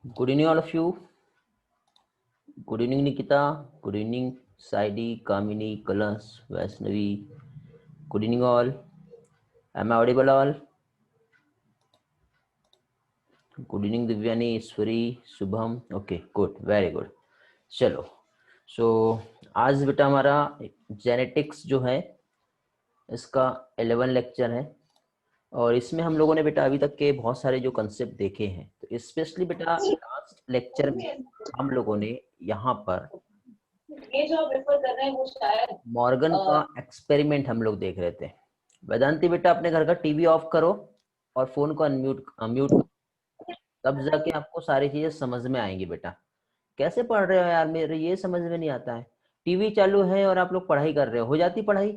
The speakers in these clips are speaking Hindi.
Good evening, all of you. Good evening, Nikita. Good evening, Saidi, Kamini, Kalas, Vaishnavi. Good evening, all. Am I audible, all? Good evening, Divyani, Iswari, Shubham. Okay, good. Very good. चलो. So, आज बेटा हमारा जेनेटिक्स जो है इसका 11 लेक्चर है और इसमें हम लोगों ने बेटा अभी तक के बहुत सारे जो कंसेप्ट देखे हैं, तो स्पेशली बेटा लास्ट लेक्चर में हम लोगों ने यहाँ पर ये जो आप रेफर कर रहे हैं वो शायद मॉर्गन का एक्सपेरिमेंट हम लोग देख रहे थे। वेदांती बेटा अपने घर का टीवी ऑफ करो और फोन को म्यूट करो, तब जाके आपको सारी चीजें समझ में आएंगी बेटा। कैसे पढ़ रहे हो यार, मेरे ये समझ में नहीं आता है। टीवी चालू है और आप लोग पढ़ाई कर रहे हो जाती पढ़ाई?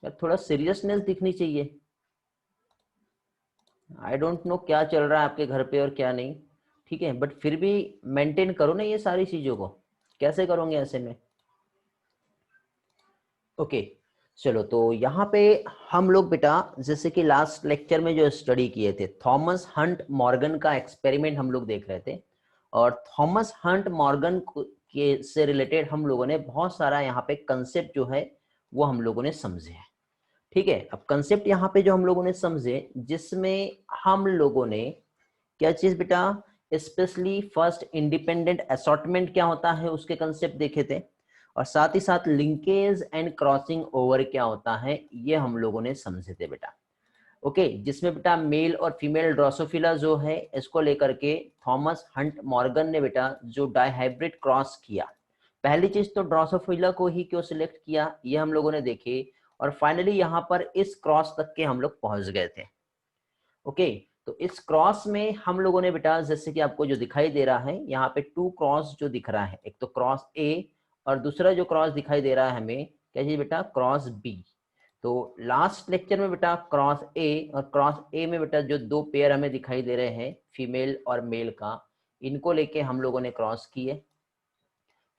यार थोड़ा सीरियसनेस दिखनी चाहिए। आई डोंट नो क्या चल रहा है आपके घर पे और क्या नहीं, ठीक है, बट फिर भी मेंटेन करो ना ये सारी चीजों को। कैसे करोगे ऐसे में? ओके चलो, तो यहाँ पे हम लोग बेटा जैसे कि लास्ट लेक्चर में जो स्टडी किए थे, थॉमस हंट मॉर्गन का एक्सपेरिमेंट हम लोग देख रहे थे और थॉमस हंट मॉर्गन के से रिलेटेड हम लोगों ने बहुत सारा यहाँ पे कंसेप्ट जो है वो हम लोगों ने समझे हैं। ठीक है, अब कंसेप्ट यहाँ पे जो हम लोगों ने समझे, जिसमें हम लोगों ने क्या चीज बेटा, स्पेशली फर्स्ट इंडिपेंडेंट असॉर्टमेंट क्या होता है उसके कंसेप्ट देखे थे और साथ ही साथ लिंकेज एंड क्रॉसिंग ओवर क्या होता है ये हम लोगों ने समझे थे बेटा। ओके, जिसमें बेटा मेल और फीमेल ड्रोसोफिला जो है इसको लेकर के थॉमस हंट मॉर्गन ने बेटा जो डाइहाइब्रिड क्रॉस किया, पहली चीज तो ड्रोसोफिला को ही क्यों सिलेक्ट किया ये हम लोगों ने देखे और फाइनली यहाँ पर इस क्रॉस तक के हम लोग पहुंच गए थे। ओके, तो इस क्रॉस में हम लोगों ने बेटा जैसे कि आपको जो दिखाई दे रहा है यहाँ पे 2 क्रॉस जो दिख रहा है, एक तो क्रॉस ए और दूसरा जो क्रॉस दिखाई दे रहा है हमें क्या चीज बेटा, क्रॉस बी। तो लास्ट लेक्चर में बेटा क्रॉस ए और क्रॉस ए में बेटा जो 2 पेयर हमें दिखाई दे रहे हैं फीमेल और मेल का, इनको लेके हम लोगों ने क्रॉस किए।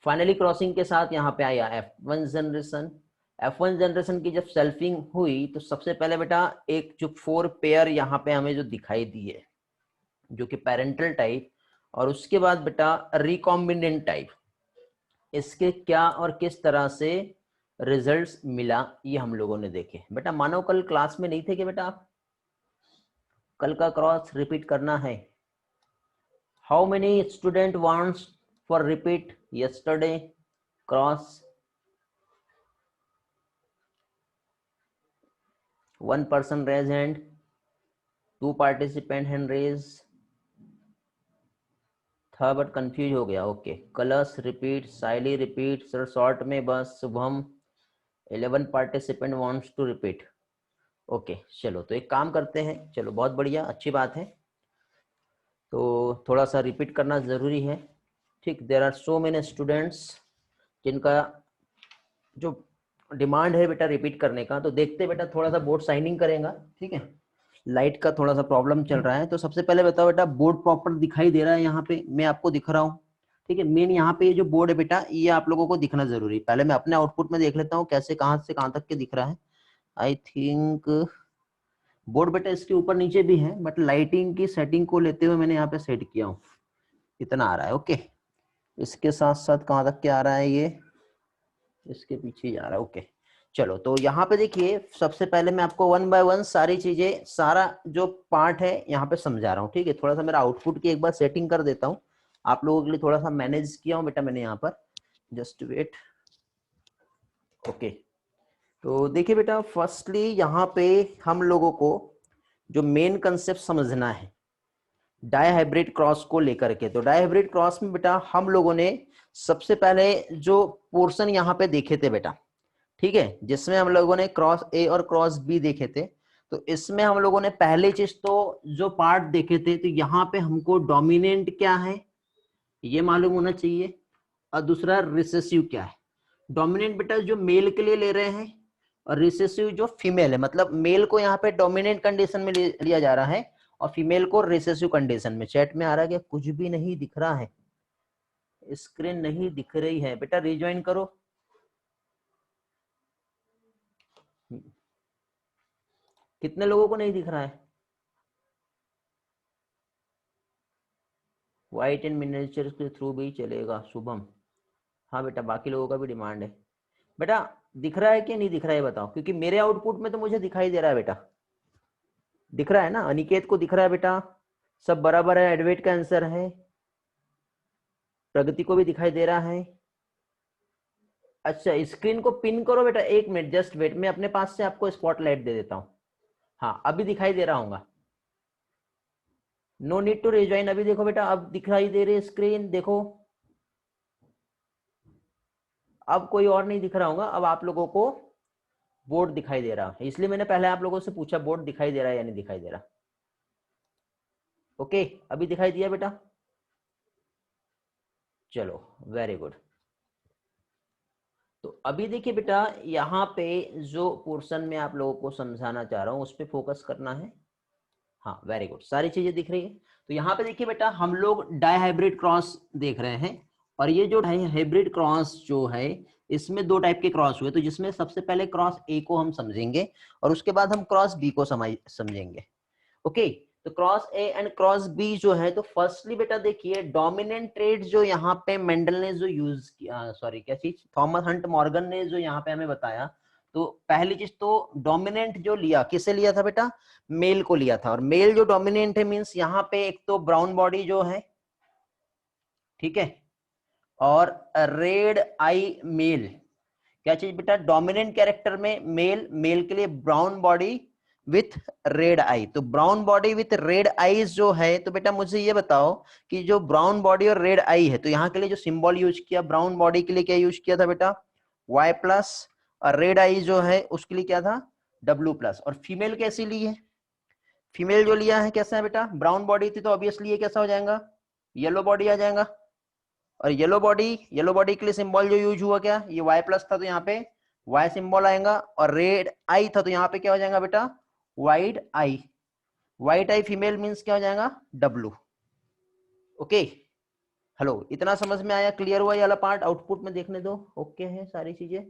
फाइनली क्रॉसिंग के साथ यहाँ पे आया F1 जनरेशन। F1 जनरेशन की जब सेल्फिंग हुई तो सबसे पहले बेटा एक जो 4 पेयर यहाँ पे हमें जो दिखाई दिए जो कि पेरेंटल टाइप, और उसके बाद बेटा रिकॉम्बिनेंट टाइप, इसके क्या और किस तरह से रिजल्ट्स मिला ये हम लोगों ने देखे। बेटा मानो कल क्लास में नहीं थे कि बेटा आप? कल का क्रॉस रिपीट करना है। How many student wants for repeat yesterday cross? 1 person raise hand, 2 participant hand raise, था बट कंफ्यूज हो गया। Okay, colours repeat, Saili repeat, sir short में बस Shubham, 11 participant wants to repeat. Okay चलो, तो एक काम करते हैं, चलो बहुत बढ़िया, अच्छी बात है, तो थोड़ा सा रिपीट करना जरूरी है। ठीक, there are so many students जिनका जो डिमांड है बेटा रिपीट करने का, तो देखते बेटा थोड़ा सा बोर्ड साइनिंग करेगा। ठीक है, लाइट का थोड़ा सा प्रॉब्लम चल रहा है, तो सबसे पहले बताओ बेटा बोर्ड प्रॉपर दिखाई दे रहा है? यहाँ पे मैं आपको दिख रहा हूँ, ठीक है। मेन यहाँ पे ये जो बोर्ड है बेटा ये आप लोगों को दिखना जरूरी है। पहले मैं अपने आउटपुट में देख लेता हूँ कैसे कहाँ से कहाँ तक के दिख रहा है। आई थिंक बोर्ड बेटा इसके ऊपर नीचे भी है, बट लाइटिंग की सेटिंग को लेते हुए मैंने यहाँ पे सेट किया हूँ, इतना आ रहा है। ओके, इसके साथ साथ कहाँ तक के आ रहा है, ये इसके पीछे जा रहा है। ओके चलो, तो यहाँ पे देखिए सबसे पहले मैं आपको 1 बाय 1 सारी चीजें, सारा जो पार्ट है यहाँ पे समझा रहा हूँ। ठीक है, थोड़ा सा मेरा आउटपुट की एक बार सेटिंग कर देता हूँ, आप लोगों के लिए थोड़ा सा मैनेज किया हूँ बेटा मैंने यहाँ पर, जस्ट वेट। ओके, तो देखिए बेटा फर्स्टली यहाँ पे हम लोगों को जो मेन कंसेप्ट समझना है डायहाइब्रिड क्रॉस को लेकर के, तो डायहाइब्रिड क्रॉस में बेटा हम लोगों ने सबसे पहले जो पोर्शन यहाँ पे देखे थे बेटा, ठीक है, जिसमें हम लोगों ने क्रॉस ए और क्रॉस बी देखे थे, तो इसमें हम लोगों ने पहली चीज तो जो पार्ट देखे थे, तो यहाँ पे हमको डोमिनेंट क्या है ये मालूम होना चाहिए और दूसरा रिसेसिव क्या है। डोमिनेंट बेटा जो मेल के लिए ले रहे हैं और रिसेसिव जो फीमेल है, मतलब मेल को यहाँ पे डोमिनेंट कंडीशन में लिया जा रहा है और फीमेल को रिसेसिव कंडीशन में। चैट में आ रहा है कि कुछ भी नहीं दिख रहा है, स्क्रीन नहीं दिख रही है बेटा, रिज्वाइन करो। कितने लोगों को नहीं दिख रहा है? वाइट एंड मिनिएचर के थ्रू भी चलेगा शुभम। हाँ बेटा, बाकी लोगों का भी डिमांड है बेटा। दिख रहा है कि नहीं दिख रहा है बताओ, क्योंकि मेरे आउटपुट में तो मुझे दिखाई दे रहा है बेटा। दिख रहा है ना, अनिकेत को दिख रहा है बेटा, सब बराबर है, एडवेट का आंसर है, प्रगति को भी दिखाई दे रहा है। अच्छा, स्क्रीन को पिन करो बेटा, 1 मिनट जस्ट वेट, मैं अपने पास से आपको स्पॉटलाइट दे देता हूं। हाँ अभी दिखाई दे रहा होगा, नो नीड टू रिजॉइन। अभी देखो बेटा, अब दिखाई दे रही है स्क्रीन, देखो अब कोई और नहीं दिख रहा होगा, अब आप लोगों को बोर्ड दिखाई दे रहा है, इसलिए मैंने पहले आप लोगों से पूछा बोर्ड दिखाई दे रहा है या नहीं दिखाई दे रहा। ओके, अभी दिखाई दिया बेटा, चलो वेरी गुड। तो अभी देखिए बेटा, यहाँ पे जो पोर्शन में आप लोगों को समझाना चाह रहा हूँ उस पर फोकस करना है। हाँ वेरी गुड, सारी चीजें दिख रही है। तो यहाँ पे देखिए बेटा, हम लोग डाई हाइब्रिड क्रॉस देख रहे हैं, और ये जो डाई हाइब्रिड क्रॉस जो है, इसमें 2 टाइप के क्रॉस हुए। तो जिसमें सबसे पहले क्रॉस ए को हम समझेंगे और उसके बाद हम क्रॉस बी को समझेंगे। ओके, तो cross A and cross B जो है, तो फर्स्टली बेटा देखिए, डोमिनेंट ट्रेड जो यहाँ पे मेंडल ने जो यूज किया, सॉरी क्या चीज, थॉमस हंट मॉर्गन ने जो यहाँ पे हमें बताया, तो पहली चीज तो डोमिनेंट जो लिया, किसे लिया था बेटा, मेल को लिया था। और मेल जो डोमिनेंट है मींस यहाँ पे एक तो ब्राउन बॉडी जो है, ठीक है, और रेड आई मेल, क्या चीज बेटा, डोमिनेंट कैरेक्टर में मेल, मेल के लिए ब्राउन बॉडी विथ रेड आई। तो brown body with red eyes जो है, तो बेटा मुझे ये बताओ कि जो ब्राउन बॉडी और रेड आई है, तो यहाँ के लिए जो सिंबल यूज किया, ब्राउन बॉडी के लिए क्या यूज किया था बेटा, Y प्लस, और रेड आई जो है उसके लिए क्या था, W प्लस। और फीमेल कैसी ली है, फीमेल जो लिया है कैसा है बेटा, ब्राउन बॉडी थी तो ऑब्वियसली ये कैसा हो जाएगा, येलो बॉडी आ जाएगा। और येलो बॉडी के लिए सिंबल जो यूज हुआ क्या, ये Y प्लस था तो यहाँ पे Y सिंबल आएगा, और रेड आई था तो यहाँ पे क्या हो जाएगा बेटा, वाइट आई। वाइट आई फीमेल मींस क्या हो जाएगा, W। ओके, हेलो, इतना समझ में आया, क्लियर हुआ ये वाला पार्ट, आउटपुट में देखने दो, ओके है सारी चीजें।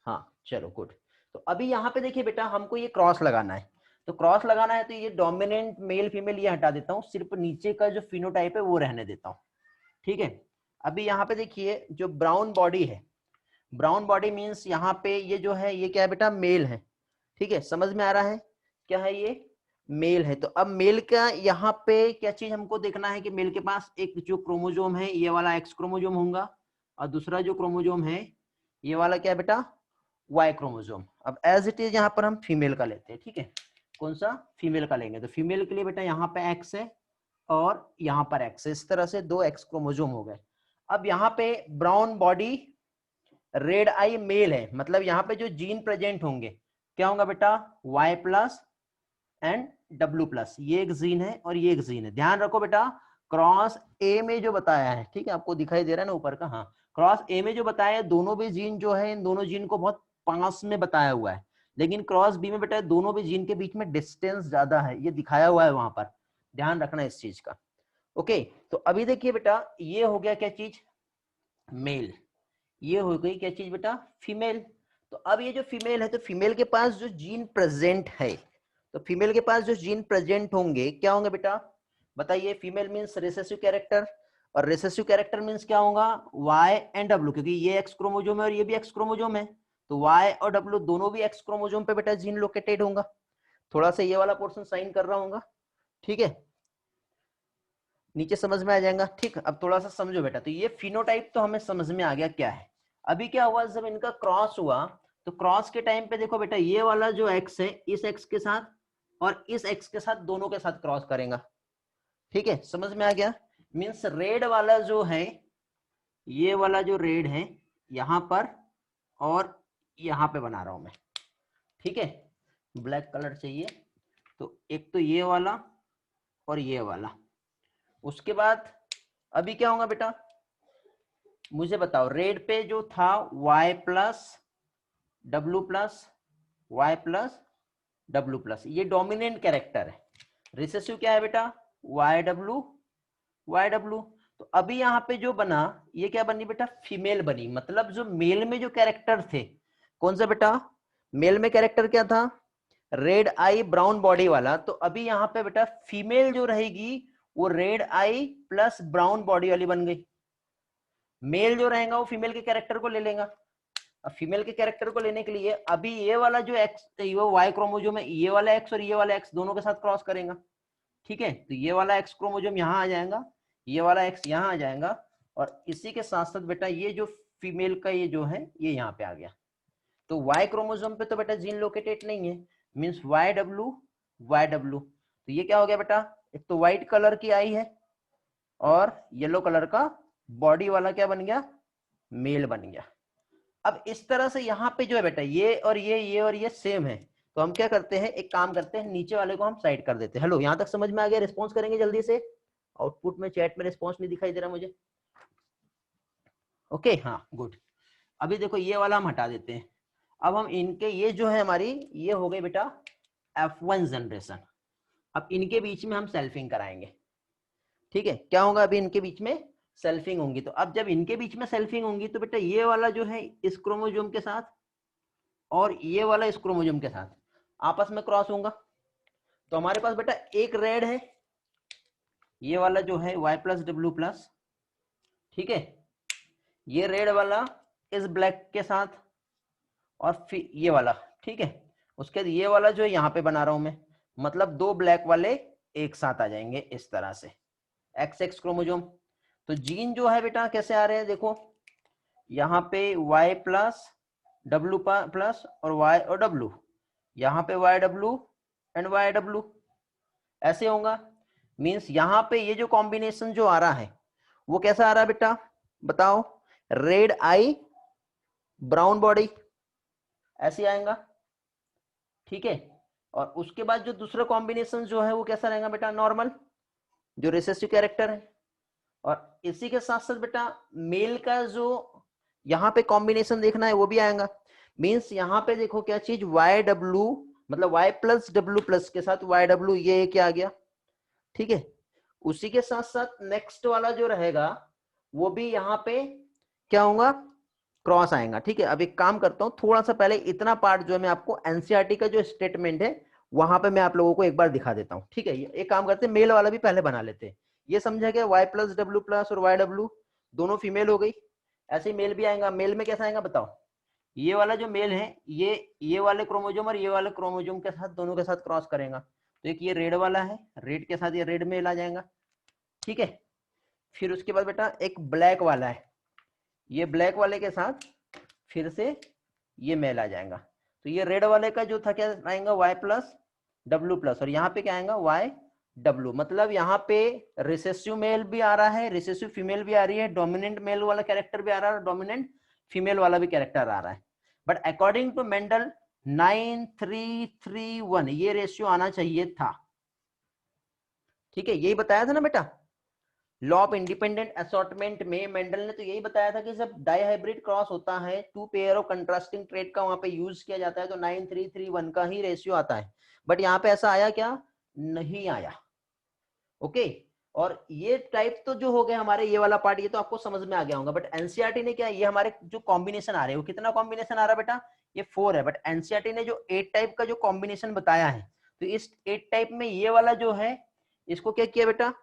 हाँ चलो गुड। तो अभी यहाँ पे देखिए बेटा, हमको ये क्रॉस लगाना है। तो क्रॉस लगाना है तो ये डोमिनेंट मेल फीमेल ये हटा देता हूँ, सिर्फ नीचे का जो फिनोटाइप है वो रहने देता हूँ, ठीक है। अभी यहाँ पे देखिए, जो ब्राउन बॉडी है, ब्राउन बॉडी मींस यहाँ पे ये जो है ये क्या है बेटा, मेल है, ठीक है, समझ में आ रहा है, क्या है ये, मेल है। तो अब मेल का यहाँ पे क्या चीज हमको देखना है कि मेल के पास एक जो क्रोमोजोम है ये वाला एक्स क्रोमोजोम होगा, और दूसरा जो क्रोमोजोम है ये वाला क्या है बेटा, वाई क्रोमोजोम। अब एज इट इज यहाँ पर हम फीमेल का लेते हैं, ठीक है, कौन सा, फीमेल का लेंगे। तो फीमेल के लिए बेटा यहाँ पे एक्स है और यहाँ पर एक्स है, इस तरह से 2 एक्स क्रोमोजोम हो गए। अब यहाँ पे ब्राउन बॉडी रेड आई मेल है, मतलब यहाँ पे जो जीन प्रेजेंट होंगे क्या होगा बेटा, Y plus and W plus, ये एक जीन है और ये एक जीन है। ध्यान रखो बेटा, क्रॉस ए में जो बताया है, ठीक है, आपको दिखाई दे रहा है ना ऊपर का, हाँ, क्रॉस ए में जो बताया है, दोनों भी जीन जो है, इन दोनों जीन को बहुत पास में बताया हुआ है, लेकिन क्रॉस बी में बेटा दोनों भी जीन के बीच में डिस्टेंस ज्यादा है, ये दिखाया हुआ है वहां पर, ध्यान रखना इस चीज का। ओके, तो अभी देखिए बेटा, ये हो गया क्या चीज, मेल, ये हो गई क्या चीज बेटा, फीमेल। तो अब ये जो फीमेल है, तो फीमेल के पास जो जीन प्रेजेंट है, तो फीमेल के पास जो जीन प्रेजेंट होंगे क्या होंगे बेटा, बताइए। फीमेल मींस रिसेसिव कैरेक्टर, और रिसेसिव कैरेक्टर मींस क्या होगा, Y एंड W, क्योंकि ये एक्स क्रोमोजोम है और ये भी एक्स क्रोमोजोम है, तो Y और W दोनों भी एक्स क्रोमोजोम पे बेटा जीन लोकेटेड होगा। थोड़ा सा ये वाला पोर्शन साइन कर रहा हूँ, ठीक है, नीचे समझ में आ जाएगा, ठीक। अब थोड़ा सा समझो बेटा, तो ये फिनोटाइप तो हमें समझ में आ गया क्या है। अभी क्या हुआ, जब इनका क्रॉस हुआ, तो क्रॉस के टाइम पे देखो बेटा, ये वाला जो एक्स है इस एक्स के साथ और इस एक्स के साथ, दोनों के साथ क्रॉस करेगा, ठीक है, समझ में आ गया। मीन्स रेड वाला जो है, ये वाला जो रेड है यहाँ पर और यहाँ पे बना रहा हूं मैं, ठीक है, ब्लैक कलर चाहिए, तो एक तो ये वाला और ये वाला। उसके बाद अभी क्या होगा बेटा, मुझे बताओ, रेड पे जो था Y plus W plus, Y plus W plus, ये डोमिनेंट कैरेक्टर है। रिसेसिव क्या है बेटा, YW, YW। तो अभी यहाँ पे जो बना, ये क्या बनी बेटा, फीमेल बनी, मतलब जो मेल में जो कैरेक्टर थे, कौन सा बेटा, मेल में कैरेक्टर क्या था, रेड आई ब्राउन बॉडी वाला, तो अभी यहाँ पे बेटा फीमेल जो रहेगी वो रेड आई प्लस ब्राउन बॉडी वाली बन गई। मेल जो रहेगा वो फीमेल के कैरेक्टर को ले लेगा। अब फीमेल के कैरेक्टर को लेने के लिए अभी ये वाला जो एक्स, वो वाई क्रोमोजोम है, ये वाला एक्स और ये वाला एक्स दोनों के साथ क्रॉस करेगा। ठीक है, तो ये वाला एक्स क्रोमोजोम यहाँ आ जाएगा, ये वाला एक्स यहाँ आ जाएगा, और इसी के साथ साथ बेटा ये जो फीमेल का ये जो है ये यहाँ पे आ गया। तो वाई क्रोमोजोम पे तो बेटा जीन लोकेटेड नहीं है, means Y W Y W. तो ये क्या हो गया बेटा, एक तो व्हाइट कलर की आई है और येलो कलर का बॉडी वाला क्या बन गया, मेल बन गया। अब इस तरह से यहाँ पे जो है बेटा ये और ये सेम है, तो हम क्या करते हैं, एक काम करते हैं, नीचे वाले को हम साइड कर देते हैं। हेलो, यहाँ तक समझ में आ गया? रिस्पॉन्स करेंगे जल्दी से। आउटपुट में चैट में रिस्पॉन्स नहीं दिखाई दे रहा मुझे। ओके, हाँ गुड। अभी देखो ये वाला हम हटा देते हैं। अब हम इनके ये जो है हमारी ये हो गई बेटा F1 जनरेशन। अब इनके बीच में हम सेल्फिंग कराएंगे। ठीक है, क्या होगा, अभी इनके बीच में सेल्फिंग होंगी। तो अब जब इनके बीच में सेल्फिंग होंगी तो बेटा ये वाला जो है इस क्रोमोजोम के साथ और ये वाला इस क्रोमोजोम के साथ आपस में क्रॉस होगा। तो हमारे पास बेटा एक रेड है, ये वाला जो है Y प्लस डब्ल्यू प्लस, ठीक है, ये रेड वाला इस ब्लैक के साथ, और फिर ये वाला, ठीक है, उसके बाद ये वाला जो है यहाँ पे बना रहा हूं मैं, मतलब दो ब्लैक वाले एक साथ आ जाएंगे इस तरह से, XX क्रोमोजोम। तो जीन जो है बेटा कैसे आ रहे हैं, देखो यहाँ पे Y प्लस डब्ल्यू प्लस और Y और W, यहाँ पे YW एंड YW ऐसे होगा। मींस यहाँ पे ये जो कॉम्बिनेशन जो आ रहा है वो कैसा आ रहा है बेटा, बताओ, रेड आई ब्राउन बॉडी ऐसे आएगा। ठीक है, और उसके बाद जो दूसरा कॉम्बिनेशन जो है वो कैसा रहेगा बेटा, नॉर्मल, जो रिसेसिव कैरेक्टर है। और इसी के साथ साथ बेटा मेल का जो यहाँ पे कॉम्बिनेशन देखना है वो भी आएगा। मींस यहाँ पे देखो क्या चीज, YW मतलब Y प्लस डब्ल्यू प्लस के साथ YW, ये क्या आ गया। ठीक है, उसी के साथ साथ नेक्स्ट वाला जो रहेगा वो भी यहाँ पे क्या होगा, क्रॉस आएगा। ठीक है, अब एक काम करता हूं, थोड़ा सा पहले इतना पार्ट जो है मैं आपको एनसीईआरटी का जो स्टेटमेंट है वहां पे मैं आप लोगों को एक बार दिखा देता हूं। ठीक है, एक काम करते हैं, मेल वाला भी पहले बना लेते हैं। ये समझा गया, Y प्लस डब्ल्यू प्लस और YW दोनों फीमेल हो गई। ऐसे ही मेल भी आएगा। मेल में कैसा आएगा बताओ, ये वाला जो मेल है ये वाले क्रोमोजोम और ये वाले क्रोमोजोम के साथ दोनों के साथ क्रॉस करेगा। तो एक ये रेड वाला है, रेड के साथ ये रेड मेल आ जाएगा। ठीक है, फिर उसके बाद बेटा एक ब्लैक वाला है, ये ब्लैक वाले के साथ फिर से ये मेल आ जाएगा। तो ये रेड वाले का जो था क्या आएगा, Y प्लस डब्ल्यू प्लस, और यहाँ पे क्या आएगा YW। मतलब यहाँ पे रिसेसिव मेल भी आ रहा है, रिसेसिव फीमेल भी आ रही है, डोमिनेंट मेल वाला कैरेक्टर भी आ रहा है, डोमिनेंट फीमेल वाला भी कैरेक्टर आ रहा है। बट अकॉर्डिंग टू मेंडल 9:3:3:1 ये रेशियो आना चाहिए था। ठीक है, यही बताया था ना बेटा, लॉ ऑफ इंडिपेंडेंट असॉर्टमेंट में मेंडल ने तो यही बताया था कि जब डाइहाइब्रिड क्रॉस होता है, two pair of contrasting trait का वहां पे यूज किया जाता है, तो 9:3:3:1 का ही रेशियो आता है। बट यहाँ पे ऐसा आया क्या, नहीं आया। ओके, और ये टाइप तो जो हो गया हमारे, ये वाला पार्ट ये तो आपको समझ में आ गया होगा। बट एनसीईआरटी ने क्या, ये हमारे जो कॉम्बिनेशन आ रहे हैं वो कितना कॉम्बिनेशन आ रहा है बेटा, ये 4 है। बट एनसीईआरटी ने जो 8 टाइप का जो कॉम्बिनेशन बताया है, तो इस 8 टाइप में ये वाला जो है इसको क्या किया बेटा,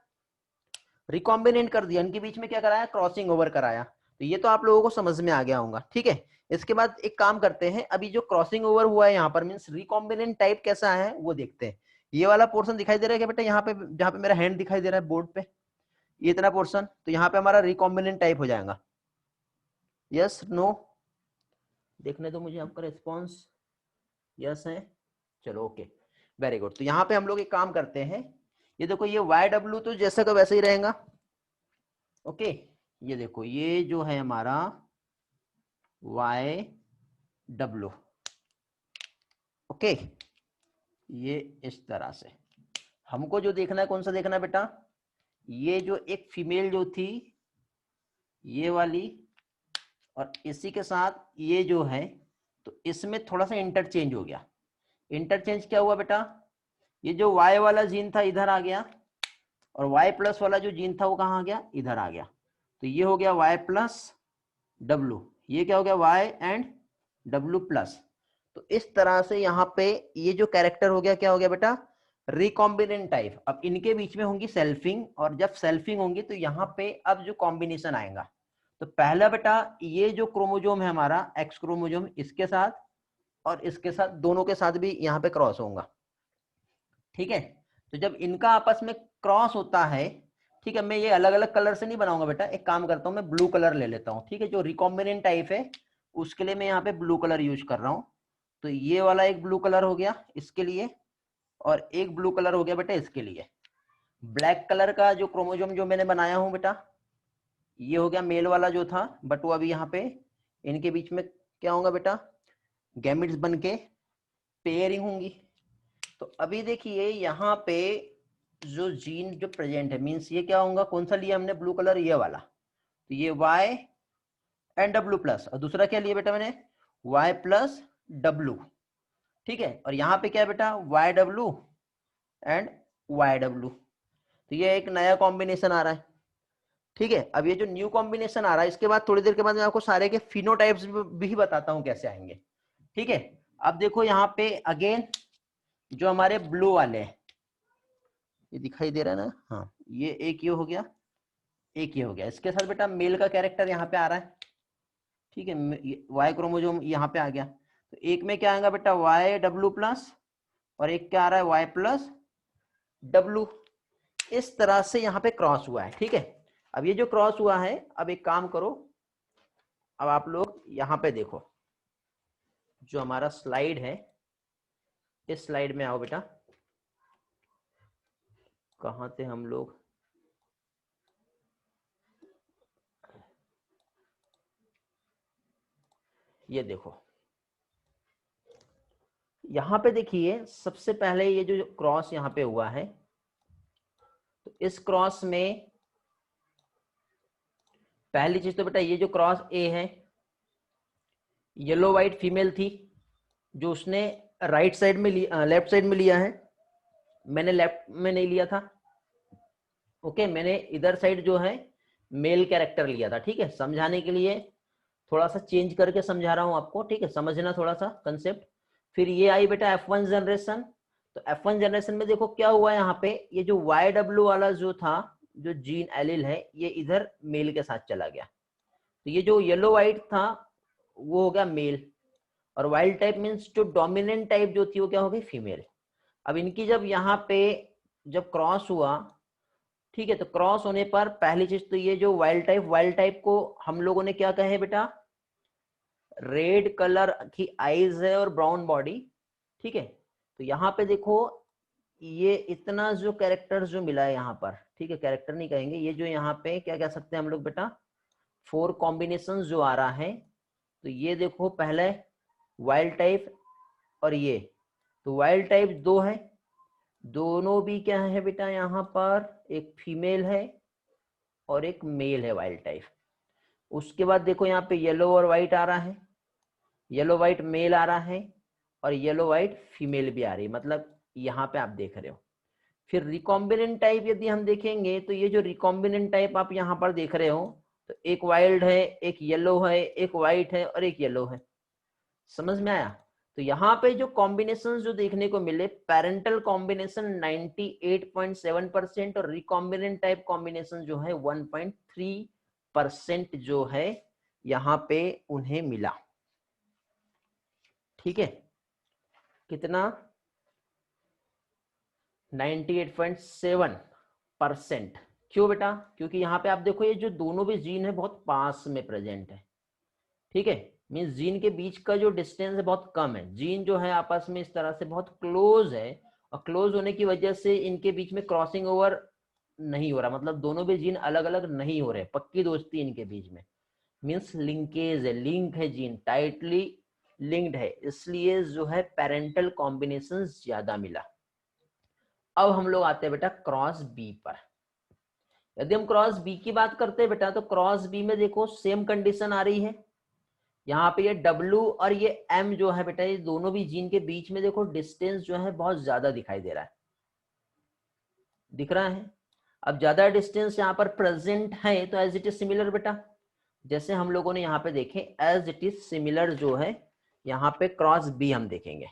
रिकॉम्बिनेंट कर दिया, इनके बीच में क्या कराया, क्रॉसिंग ओवर कराया। तो ये तो आप लोगों को समझ में आ गया होगा। ठीक है, इसके बाद एक काम करते हैं, अभी जो क्रॉसिंग ओवर हुआ है यहाँ पर, मींस रिकॉम्बिनेंट टाइप कैसा है वो देखते हैं। ये वाला पोर्शन दिखाई दे रहा है क्या बेटा, यहाँ पे जहाँ पे मेरा हैंड दिखाई दे रहा है बोर्ड पे, ये इतना पोर्शन, तो यहाँ पे हमारा रिकॉम्बिनेंट टाइप हो जाएगा। यस नो, देखने दो मुझे आपका रिस्पॉन्स, यस है, चलो ओके, वेरी गुड। तो यहाँ पे हम लोग एक काम करते हैं, ये देखो ये YW तो जैसा का वैसे ही रहेगा। ओके, ये देखो ये जो है हमारा YW, ओके, ये इस तरह से हमको जो देखना है, कौन सा देखना है बेटा, ये जो एक फीमेल जो थी ये वाली, और इसी के साथ ये जो है, तो इसमें थोड़ा सा इंटरचेंज हो गया। इंटरचेंज क्या हुआ बेटा, ये जो Y वाला जीन था इधर आ गया, और Y प्लस वाला जो जीन था वो कहाँ आ गया, इधर आ गया। तो ये हो गया Y प्लस W, ये क्या हो गया Y एंड W प्लस। तो इस तरह से यहाँ पे ये जो कैरेक्टर हो गया, क्या हो गया बेटा, रिकॉम्बिनेंट टाइप, अब इनके बीच में होंगी सेल्फिंग, और जब सेल्फिंग होंगी तो यहाँ पे अब जो कॉम्बिनेशन आएगा, तो पहला बेटा ये जो क्रोमोजोम है हमारा एक्स क्रोमोजोम, इसके साथ और इसके साथ, दोनों के साथ भी यहाँ पे क्रॉस होगा। ठीक है, तो जब इनका आपस में क्रॉस होता है, ठीक है, मैं ये अलग अलग कलर से नहीं बनाऊंगा बेटा, एक काम करता हूँ मैं ब्लू कलर ले लेता हूँ। ठीक है, जो रिकॉम्बिनेंट टाइप है उसके लिए मैं यहाँ पे ब्लू कलर यूज कर रहा हूँ। तो ये वाला एक ब्लू कलर हो गया इसके लिए, और एक ब्लू कलर हो गया बेटा इसके लिए। ब्लैक कलर का जो क्रोमोजोम जो मैंने बनाया हूं बेटा, ये हो गया मेल वाला जो था, बट वो अभी यहाँ पे इनके बीच में क्या होगा बेटा, गैमिट्स बन के पेयरिंग होंगी। तो अभी देखिए यहाँ पे जो जीन जो प्रेजेंट है, मीन्स ये क्या होगा, कौन सा लिया हमने ब्लू कलर, ये वाला, तो ये Y एंड W प्लस, और दूसरा क्या लिया बेटा मैंने, Y प्लस W। ठीक है, और यहाँ पे क्या बेटा YW एंड YW, तो ये एक नया कॉम्बिनेशन आ रहा है। ठीक है, अब ये जो न्यू कॉम्बिनेशन आ रहा है, इसके बाद थोड़ी देर के बाद मैं आपको सारे के फिनोटाइप्स भी बताता हूं कैसे आएंगे। ठीक है, अब देखो यहाँ पे अगेन जो हमारे ब्लू वाले हैं, ये दिखाई दे रहा है ना, हाँ, ये एक ये हो गया, एक ये हो गया, इसके साथ बेटा मेल का कैरेक्टर यहाँ पे आ रहा है। ठीक है, वाई क्रोमोजोम यहाँ पे आ गया, तो एक में क्या आएगा बेटा YW प्लस, और एक क्या आ रहा है Y प्लस W। इस तरह से यहाँ पे क्रॉस हुआ है। ठीक है, अब ये जो क्रॉस हुआ है, अब एक काम करो, अब आप लोग यहाँ पे देखो, जो हमारा स्लाइड है, इस स्लाइड में आओ बेटा, कहाँ थे हम लोग, ये देखो, यहाँ पे देखिए सबसे पहले ये जो क्रॉस यहाँ पे हुआ है, तो इस क्रॉस में पहली चीज तो बेटा ये जो क्रॉस ए है, येलो व्हाइट फीमेल थी, जो उसने राइट साइड में लिया, लेफ्ट साइड में लिया है, मैंने लेफ्ट में नहीं लिया था। ओके, मैंने इधर साइड जो है मेल कैरेक्टर लिया था। ठीक है, समझाने के लिए थोड़ा सा चेंज करके समझा रहा हूं आपको। ठीक है, समझना थोड़ा सा कंसेप्ट। फिर ये आई बेटा F1 जनरेशन, तो F1 जनरेशन में देखो क्या हुआ यहाँ पे, ये जो YW वाला जो था, जो जीन एलिल है, ये इधर मेल के साथ चला गया, तो ये जो येलो व्हाइट था वो हो गया मेल, और वाइल्ड टाइप मीन्स जो डोमिनेंट टाइप जो थी वो क्या हो गई फीमेल। अब इनकी जब यहाँ पे जब क्रॉस हुआ, ठीक है, तो क्रॉस होने पर पहली चीज तो ये जो वाइल्ड टाइप को हम लोगों ने क्या कहे बेटा, रेड कलर की आईज है और ब्राउन बॉडी। ठीक है, तो यहाँ पे देखो ये इतना जो कैरेक्टर जो मिला है यहाँ पर, ठीक है, कैरेक्टर नहीं कहेंगे, ये जो यहाँ पे क्या कह सकते हैं हम लोग बेटा, 4 कॉम्बिनेशन जो आ रहा है, तो ये देखो पहले वाइल्ड टाइप, और ये तो वाइल्ड टाइप 2 है, दोनों भी क्या है बेटा, यहाँ पर एक फीमेल है और एक मेल है वाइल्ड टाइप। उसके बाद देखो यहाँ पे येलो और व्हाइट आ रहा है, येलो व्हाइट मेल आ रहा है, और येलो व्हाइट फीमेल भी आ रही है, मतलब यहाँ पे आप देख रहे हो। फिर रिकॉम्बिनेंट टाइप यदि हम देखेंगे, तो ये जो रिकॉम्बिनेंट टाइप आप यहाँ पर देख रहे हो, तो एक वाइल्ड है, एक येलो है, एक व्हाइट है और एक येलो है। समझ में आया? तो यहाँ पे जो कॉम्बिनेशन जो देखने को मिले, पेरेंटल कॉम्बिनेशन 98.7% और रिकॉम्बिनेंट टाइप कॉम्बिनेशन जो है 1.3% जो है यहाँ पे उन्हें मिला। ठीक है, कितना, 98.7%। क्यों बेटा? क्योंकि यहाँ पे आप देखो ये जो दोनों भी जीन है बहुत पास में प्रेजेंट है। ठीक है, मीन्स जीन के बीच का जो डिस्टेंस है बहुत कम है, जीन जो है आपस में इस तरह से बहुत क्लोज है, और क्लोज होने की वजह से इनके बीच में क्रॉसिंग ओवर नहीं हो रहा, मतलब दोनों भी जीन अलग अलग नहीं हो रहे, पक्की दोस्ती इनके बीच में, मीन्स लिंकेज है, लिंक है, जीन टाइटली लिंक्ड है, इसलिए जो है पेरेंटल कॉम्बिनेशन ज्यादा मिला। अब हम लोग आते हैं बेटा क्रॉस बी पर। यदि हम क्रॉस बी की बात करते हैं बेटा, तो क्रॉस बी में देखो सेम कंडीशन आ रही है, यहाँ पे ये W और ये M जो है बेटा, ये दोनों भी जीन के बीच में देखो डिस्टेंस जो है बहुत ज्यादा दिखाई दे रहा है, दिख रहा है। अब ज्यादा डिस्टेंस यहाँ पर प्रेजेंट है, तो एज इट इज सिमिलर बेटा, जैसे हम लोगों ने यहाँ पे देखे एज इट इज सिमिलर जो है यहाँ पे क्रॉस बी हम देखेंगे।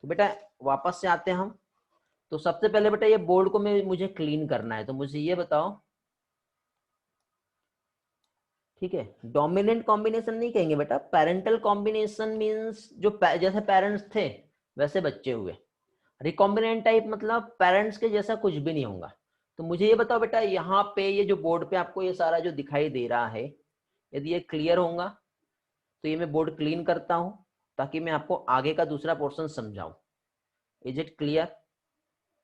तो बेटा वापस से आते हैं हम, तो सबसे पहले बेटा ये बोर्ड को मुझे क्लीन करना है, तो मुझे ये बताओ, ठीक है। डोमिनेंट कॉम्बिनेशन नहीं कहेंगे बेटा, पेरेंटल कॉम्बिनेशन मींस जो जैसे पेरेंट्स थे वैसे बच्चे हुए। रिकॉम्बिनेंट टाइप मतलब पेरेंट्स के जैसा कुछ भी नहीं होगा। तो मुझे ये बताओ बेटा, यहाँ पे ये जो बोर्ड पे आपको ये सारा जो दिखाई दे रहा है, यदि ये क्लियर होगा तो ये मैं बोर्ड क्लीन करता हूं ताकि मैं आपको आगे का दूसरा पोर्शन समझाऊं। Is it clear?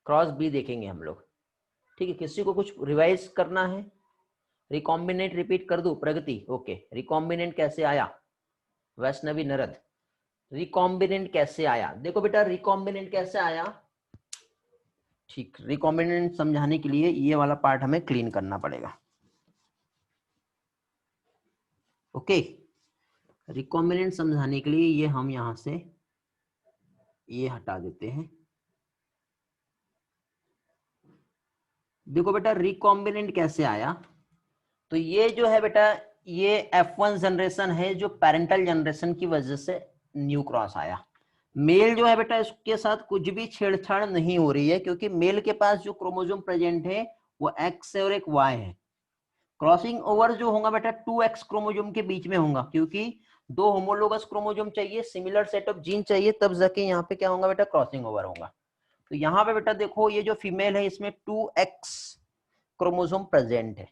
Cross B देखेंगे हम लोग, ठीक है। किसी को कुछ रिवाइज करना है? रिकॉम्बिनेंट रिपीट कर दूं? प्रगति ओके। रिकॉम्बिनेंट कैसे आया? वैष्णवी नरद, रिकॉम्बिनेंट कैसे आया? देखो बेटा रिकॉम्बिनेंट कैसे आया, ठीक। रिकॉम्बिनेंट समझाने के लिए ये वाला पार्ट हमें क्लीन करना पड़ेगा, ओके। रिकॉम्बिनेंट समझाने के लिए ये हम यहां से ये हटा देते हैं। देखो बेटा रिकॉम्बिनेंट कैसे आया, तो ये जो है बेटा ये F1 जनरेशन है जो पेरेंटल जनरेशन की वजह से न्यू क्रॉस आया। मेल जो है बेटा इसके साथ कुछ भी छेड़छाड़ नहीं हो रही है, क्योंकि मेल के पास जो क्रोमोसोम प्रेजेंट है वो X है और एक Y है। क्रॉसिंग ओवर जो होगा बेटा 2X क्रोमोसोम के बीच में होगा, क्योंकि दो होमोलोगस क्रोमोसोम चाहिए, सिमिलर सेट ऑफ जीन चाहिए, तब जाके यहाँ पे क्या होगा बेटा, क्रॉसिंग ओवर होगा। तो यहाँ पे बेटा देखो ये जो फीमेल है इसमें 2X क्रोमोसोम प्रेजेंट है।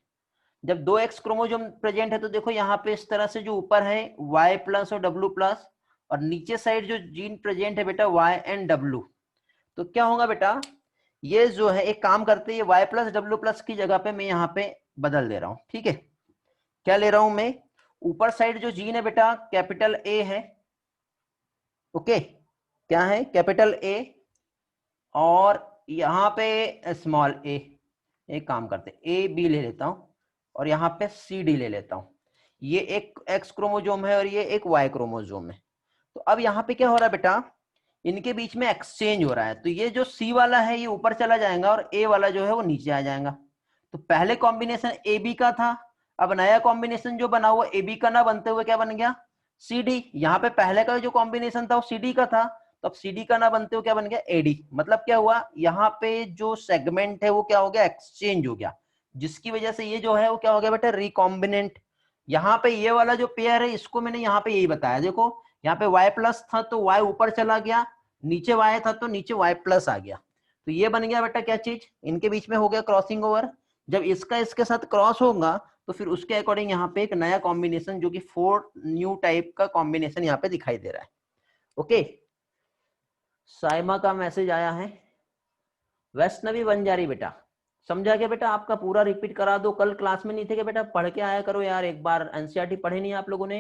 जब 2X क्रोमोसोम प्रेजेंट है तो देखो यहाँ पे इस तरह से जो ऊपर है Y प्लस और W प्लस, और नीचे साइड जो जीन प्रेजेंट है बेटा Y एंड W। तो क्या होगा बेटा, ये जो है एक काम करते हैं, Y प्लस W प्लस की जगह पे मैं यहाँ पे बदल दे रहा हूँ, ठीक है। क्या ले रहा हूं मैं, ऊपर साइड जो जीन है बेटा कैपिटल A है, ओके। क्या है, कैपिटल A, और यहाँ पे स्मॉल a। एक काम करते A B ले लेता हूं और यहाँ पे CD ले लेता हूं। ये एक X क्रोमोसोम है और ये एक Y क्रोमोसोम है। तो अब यहाँ पे क्या हो रहा है बेटा, इनके बीच में एक्सचेंज हो रहा है। तो ये जो C वाला है ये ऊपर चला जाएगा और A वाला जो है वो नीचे आ जाएगा। तो पहले कॉम्बिनेशन AB का था, अब नया कॉम्बिनेशन जो बना हुआ AB का ना बनते हुए क्या बन गया, CD। यहाँ पे पहले का जो कॉम्बिनेशन था वो CD का था, तो अब CD का ना बनते हुए क्या बन गया, AD। मतलब क्या हुआ, यहाँ पे जो सेगमेंट है वो क्या हो गया, एक्सचेंज हो गया, जिसकी वजह से ये जो है वो क्या हो गया बेटा, रिकॉम्बिनेंट। यहाँ पे ये वाला जो पेयर है इसको मैंने यहाँ पे यही बताया, देखो यहाँ पे Y प्लस था तो Y ऊपर चला गया, नीचे Y था तो नीचे Y प्लस आ गया। तो ये बन गया बेटा क्या चीज, इनके बीच में हो गया क्रॉसिंग ओवर। जब इसका इसके साथ क्रॉस होगा तो फिर उसके अकॉर्डिंग यहाँ पे एक नया कॉम्बिनेशन जो कि 4 न्यू टाइप का कॉम्बिनेशन यहाँ पे दिखाई दे रहा है, ओके। साइमा का मैसेज आया है, वैष्णवी बंजारी बेटा समझा क्या बेटा, आपका पूरा रिपीट करा दो। कल क्लास में नहीं थे क्या बेटा, पढ़ के आया करो यार, एक बार एनसीईआरटी पढ़े नहीं आप लोगों ने।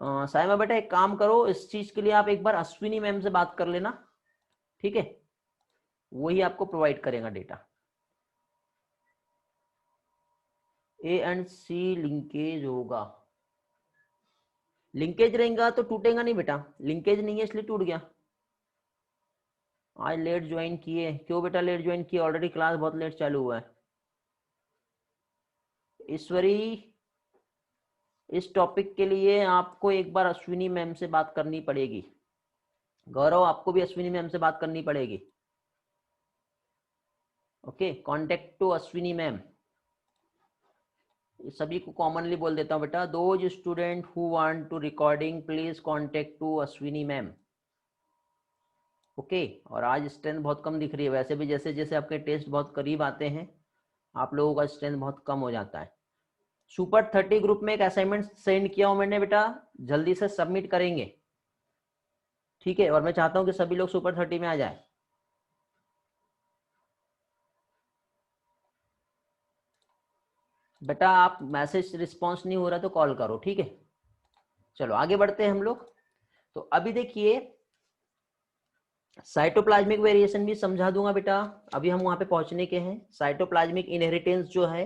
साइमा बेटा एक काम करो, इस चीज के लिए आप एक बार अश्विनी मैम से बात कर लेना, ठीक है, वही आपको प्रोवाइड करेगा data. A and C linkage होगा, लिंकेज रहेगा तो टूटेगा नहीं बेटा, लिंकेज नहीं है इसलिए टूट गया। आज लेट ज्वाइन किए, क्यों बेटा लेट ज्वाइन किए, ऑलरेडी क्लास बहुत लेट चालू हुआ है। ईश्वरी इस टॉपिक के लिए आपको एक बार अश्विनी मैम से बात करनी पड़ेगी। गौरव आपको भी अश्विनी मैम से बात करनी पड़ेगी, okay. Contact to Ashwini ma'am, सभी को कॉमनली बोल देता हूँ बेटा, those student who want to recording please contact to Ashwini ma'am, okay. और आज स्ट्रेंथ बहुत कम दिख रही है, वैसे भी जैसे जैसे आपके टेस्ट बहुत करीब आते हैं आप लोगों का स्ट्रेंथ बहुत कम हो जाता है। सुपर 30 ग्रुप में एक असाइनमेंट सेंड किया हूं मैंने बेटा, जल्दी से सबमिट करेंगे, ठीक है। और मैं चाहता हूं कि सभी लोग सुपर 30 में आ जाए। बेटा आप मैसेज रिस्पॉन्स नहीं हो रहा तो कॉल करो, ठीक है। चलो आगे बढ़ते हैं हम लोग। तो अभी देखिए साइटोप्लाज्मिक वेरिएशन भी समझा दूंगा बेटा, अभी हम वहां पे पहुंचने के हैं। साइटोप्लाज्मिक इनहेरिटेंस जो है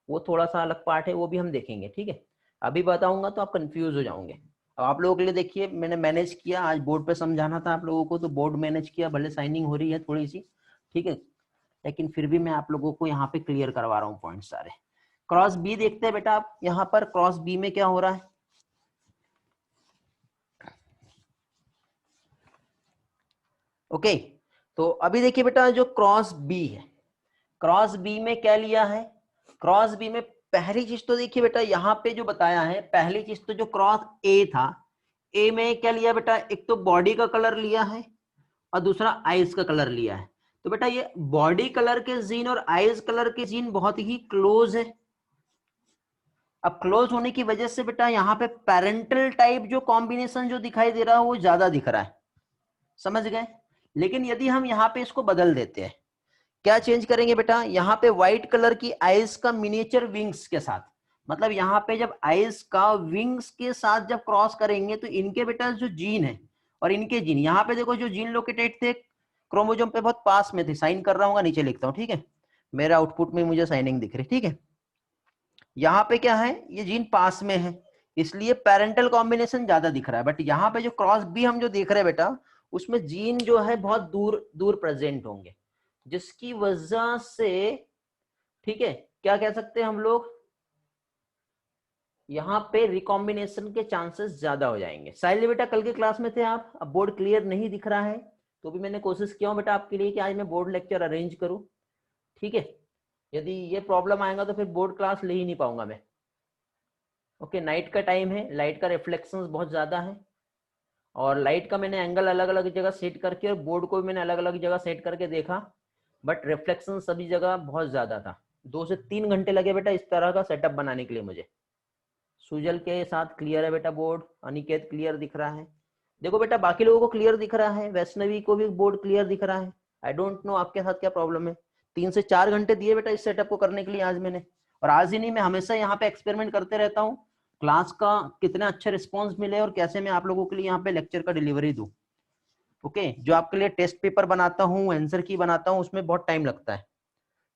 वो थोड़ा सा अलग पार्ट है, वो भी हम देखेंगे, ठीक है। अभी बताऊंगा तो आप कंफ्यूज हो जाओगे। अब आप लोगों के लिए देखिए मैंने मैनेज किया, आज बोर्ड पे समझाना था आप लोगों को तो बोर्ड मैनेज किया, भले साइनिंग हो रही है थोड़ी सी, ठीक है, लेकिन फिर भी मैं आप लोगों को यहाँ पे क्लियर करवा रहा हूँ पॉइंट सारे। क्रॉस बी देखते हैं बेटा आप, यहाँ पर क्रॉस बी में क्या हो रहा है, ओके, तो अभी देखिए बेटा जो क्रॉस बी है, क्रॉस बी में क्या लिया है, क्रॉस बी में पहली चीज तो देखिए बेटा यहाँ पे जो बताया है, पहली चीज तो जो क्रॉस ए था, ए में क्या लिया बेटा, एक तो बॉडी का कलर लिया है और दूसरा आइज का कलर लिया है। तो बेटा ये बॉडी कलर के जीन और आइज कलर के जीन बहुत ही क्लोज है। अब क्लोज होने की वजह से बेटा यहाँ पे पेरेंटल टाइप जो कॉम्बिनेशन जो दिखाई दे रहा है वो ज्यादा दिख रहा है, समझ गए। लेकिन यदि हम यहाँ पे इसको बदल देते हैं, क्या चेंज करेंगे बेटा, यहाँ पे व्हाइट कलर की आइज का मिनिएचर विंग्स के साथ, मतलब यहाँ पे जब आइज का विंग्स के साथ जब क्रॉस करेंगे तो इनके बेटा जो जीन है और इनके जीन, यहाँ पे देखो जो जीन लोकेटेड थे क्रोमोजोम पे बहुत पास में थे, साइन कर रहा हूँ नीचे लिखता हूँ, ठीक है, मेरा आउटपुट में मुझे साइनिंग दिख रही, ठीक है। यहाँ पे क्या है, ये जीन पास में है इसलिए पेरेंटल कॉम्बिनेशन ज्यादा दिख रहा है, बट यहाँ पे जो क्रॉस बी हम जो देख रहे हैं बेटा, उसमें जीन जो है बहुत दूर दूर प्रेजेंट होंगे, जिसकी वजह से, ठीक है, क्या कह सकते हैं हम लोग, यहाँ पे रिकॉम्बिनेशन के चांसेस ज्यादा हो जाएंगे। साहिल बेटा कल के क्लास में थे आप, अब बोर्ड क्लियर नहीं दिख रहा है, तो भी मैंने कोशिश किया हूँ बेटा आपके लिए कि आज मैं बोर्ड लेक्चर अरेंज करूँ, ठीक है। यदि ये प्रॉब्लम आएगा तो फिर बोर्ड क्लास ले ही नहीं पाऊंगा मैं। ओके, नाइट का टाइम है, लाइट का रिफ्लेक्शन बहुत ज्यादा है, और लाइट का मैंने एंगल अलग अलग जगह सेट करके और बोर्ड को भी मैंने अलग अलग जगह सेट करके देखा, बट रिफ्लेक्शन सभी जगह बहुत ज्यादा था। 2 से 3 घंटे लगे बेटा इस तरह का सेटअप बनाने के लिए मुझे। सुजल के साथ क्लियर है बेटा बोर्ड, अनिकेत क्लियर दिख रहा है, देखो बेटा बाकी लोगों को क्लियर दिख रहा है, वैष्णवी को भी बोर्ड क्लियर दिख रहा है। आई डोंट नो आपके साथ क्या प्रॉब्लम है। 3 से 4 घंटे दिए बेटा इस सेटअप को करने के लिए आज मैंने, और आज ही नहीं, मैं हमेशा यहाँ पे एक्सपेरिमेंट करते रहता हूँ, क्लास का कितना अच्छा रिस्पॉन्स मिले और कैसे मैं आप लोगों के लिए यहाँ पे लेक्चर का डिलीवरी दूँ। ओके, जो आपके लिए टेस्ट पेपर बनाता हूँ, आंसर की बनाता हूँ, उसमें बहुत टाइम लगता है,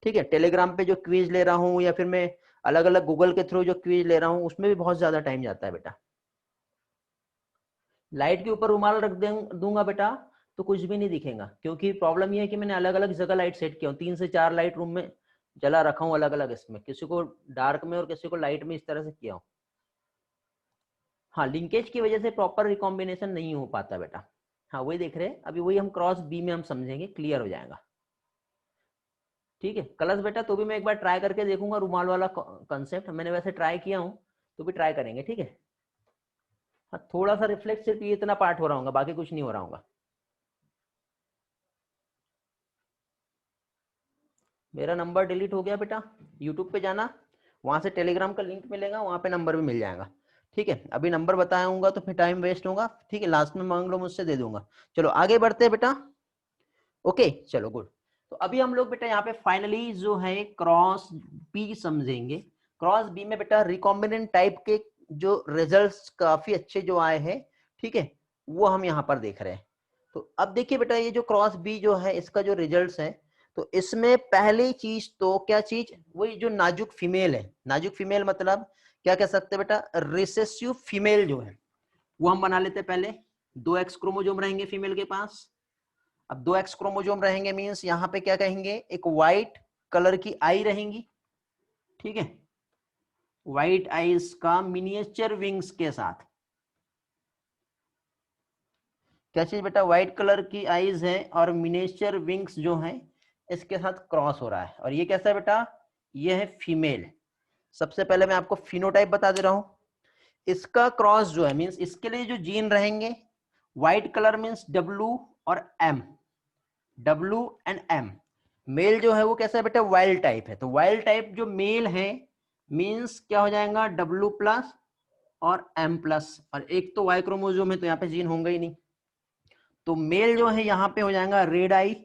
ठीक है। टेलीग्राम पे जो क्विज ले रहा हूँ या फिर मैं अलग अलग गूगल के थ्रू जो क्विज ले रहा हूँ, उसमें भी बहुत ज्यादा टाइम जाता है बेटा। लाइट के ऊपर रुमाल रख दूंगा बेटा तो कुछ भी नहीं दिखेगा, क्योंकि प्रॉब्लम ये है कि मैंने अलग अलग जगह लाइट सेट किया हूँ, 3 से 4 लाइट रूम में जला रखा हूँ अलग अलग, इसमें किसी को डार्क में और किसी को लाइट में, इस तरह से किया हूँ। हाँ, लिंकेज की वजह से प्रॉपर रिकॉम्बिनेशन नहीं हो पाता बेटा। हाँ वही देख रहे हैं, अभी वही हम क्रॉस बी में हम समझेंगे, क्लियर हो जाएगा, ठीक है। कलर्स बेटा तो भी मैं एक बार ट्राई करके देखूंगा, रुमाल वाला कंसेप्ट मैंने वैसे ट्राई किया हूँ, तो भी ट्राई करेंगे, ठीक है। हाँ थोड़ा सा रिफ्लेक्ट सिर्फ ये इतना पार्ट हो रहा होगा, बाकी कुछ नहीं हो रहा होगा। मेरा नंबर डिलीट हो गया बेटा, यूट्यूब पे जाना, वहां से टेलीग्राम का लिंक मिलेगा, वहां पे नंबर भी मिल जाएगा, ठीक है। अभी नंबर बताऊंगा तो फिर टाइम वेस्ट होगा, ठीक है, लास्ट में मांग लो मुझसे, दे दूंगा। चलो आगे बढ़ते हैं बेटा, ओके चलो गुड। तो अभी हम लोग बेटा यहाँ पे फाइनली जो है क्रॉस बी समझेंगे। क्रॉस बी में बेटा रिकॉम्बिनेंट टाइप के जो रिजल्ट्स काफी अच्छे जो आए हैं, ठीक है, वो हम यहाँ पर देख रहे हैं। तो अब देखिए बेटा ये जो क्रॉस बी जो है इसका जो रिजल्ट्स है, तो इसमें पहली चीज तो क्या चीज, वही जो नाजुक फीमेल है, नाजुक फीमेल मतलब क्या कह सकते हैं बेटा, रिसेसिव फीमेल जो है वो हम बना लेते हैं पहले। 2 एक्स क्रोमोजोम रहेंगे फीमेल के पास। अब 2 एक्स क्रोमोजोम रहेंगे मींस यहाँ पे क्या कहेंगे, एक व्हाइट कलर की आई रहेंगी, ठीक है, व्हाइट आईज का मिनिएचर विंग्स के साथ। क्या चीज बेटा, व्हाइट कलर की आईज है और मिनिएचर विंग्स जो है इसके साथ क्रॉस हो रहा है, और ये कैसा है बेटा, ये है फीमेल। सबसे पहले मैं आपको फिनोटाइप बता दे रहा हूं, इसका क्रॉस जो है मींस इसके लिए जो जीन रहेंगे, व्हाइट कलर मींस डब्ल्यू और M, W and M. Male जो है वो कैसा है बेटा, वाइल्ड टाइप है, तो वाइल्ड टाइप जो मेल है मींस क्या हो जाएगा, डब्ल्यू प्लस और एम प्लस, और एक तो वाई क्रोमोजोम है तो यहाँ पे जीन होंगे ही नहीं, तो मेल जो है यहाँ पे हो जाएगा रेड आई।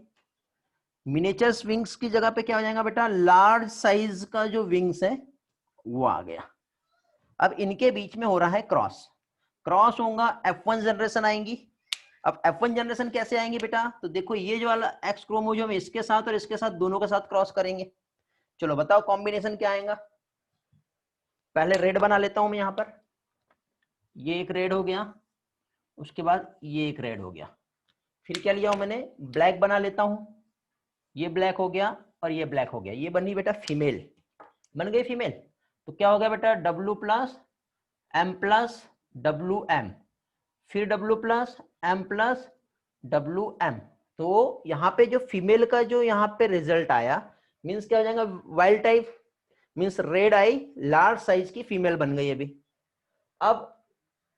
मिनिएचर विंग्स की जगह पे क्या हो जाएगा बेटा, लार्ज साइज का जो विंग्स है वो आ गया। अब इनके बीच में हो रहा है क्रॉस, क्रॉस होगा F1 जनरेशन आएंगी। अब F1 जनरेशन कैसे आएंगे बेटा, तो देखो ये जो वाला एक्स क्रोमोजोम इसके साथ और इसके साथ दोनों के साथ क्रॉस करेंगे। चलो बताओ कॉम्बिनेशन क्या आएगा, पहले रेड बना लेता हूं मैं यहाँ पर, ये एक रेड हो गया, उसके बाद ये एक रेड हो गया, फिर क्या लिया हूं मैंने, ब्लैक बना लेता हूं, ये ब्लैक हो गया और ये ब्लैक हो गया, ये बनी बेटा फीमेल, बन गई फीमेल। तो क्या हो गया बेटा, W plus M plus W M, फिर W plus M plus W M, तो यहाँ पे जो फीमेल का जो यहाँ पे रिजल्ट आया मीन्स क्या हो जाएगा, वाइल्ड टाइप मीन्स रेड आई लार्ज साइज की फीमेल बन गई अभी। अब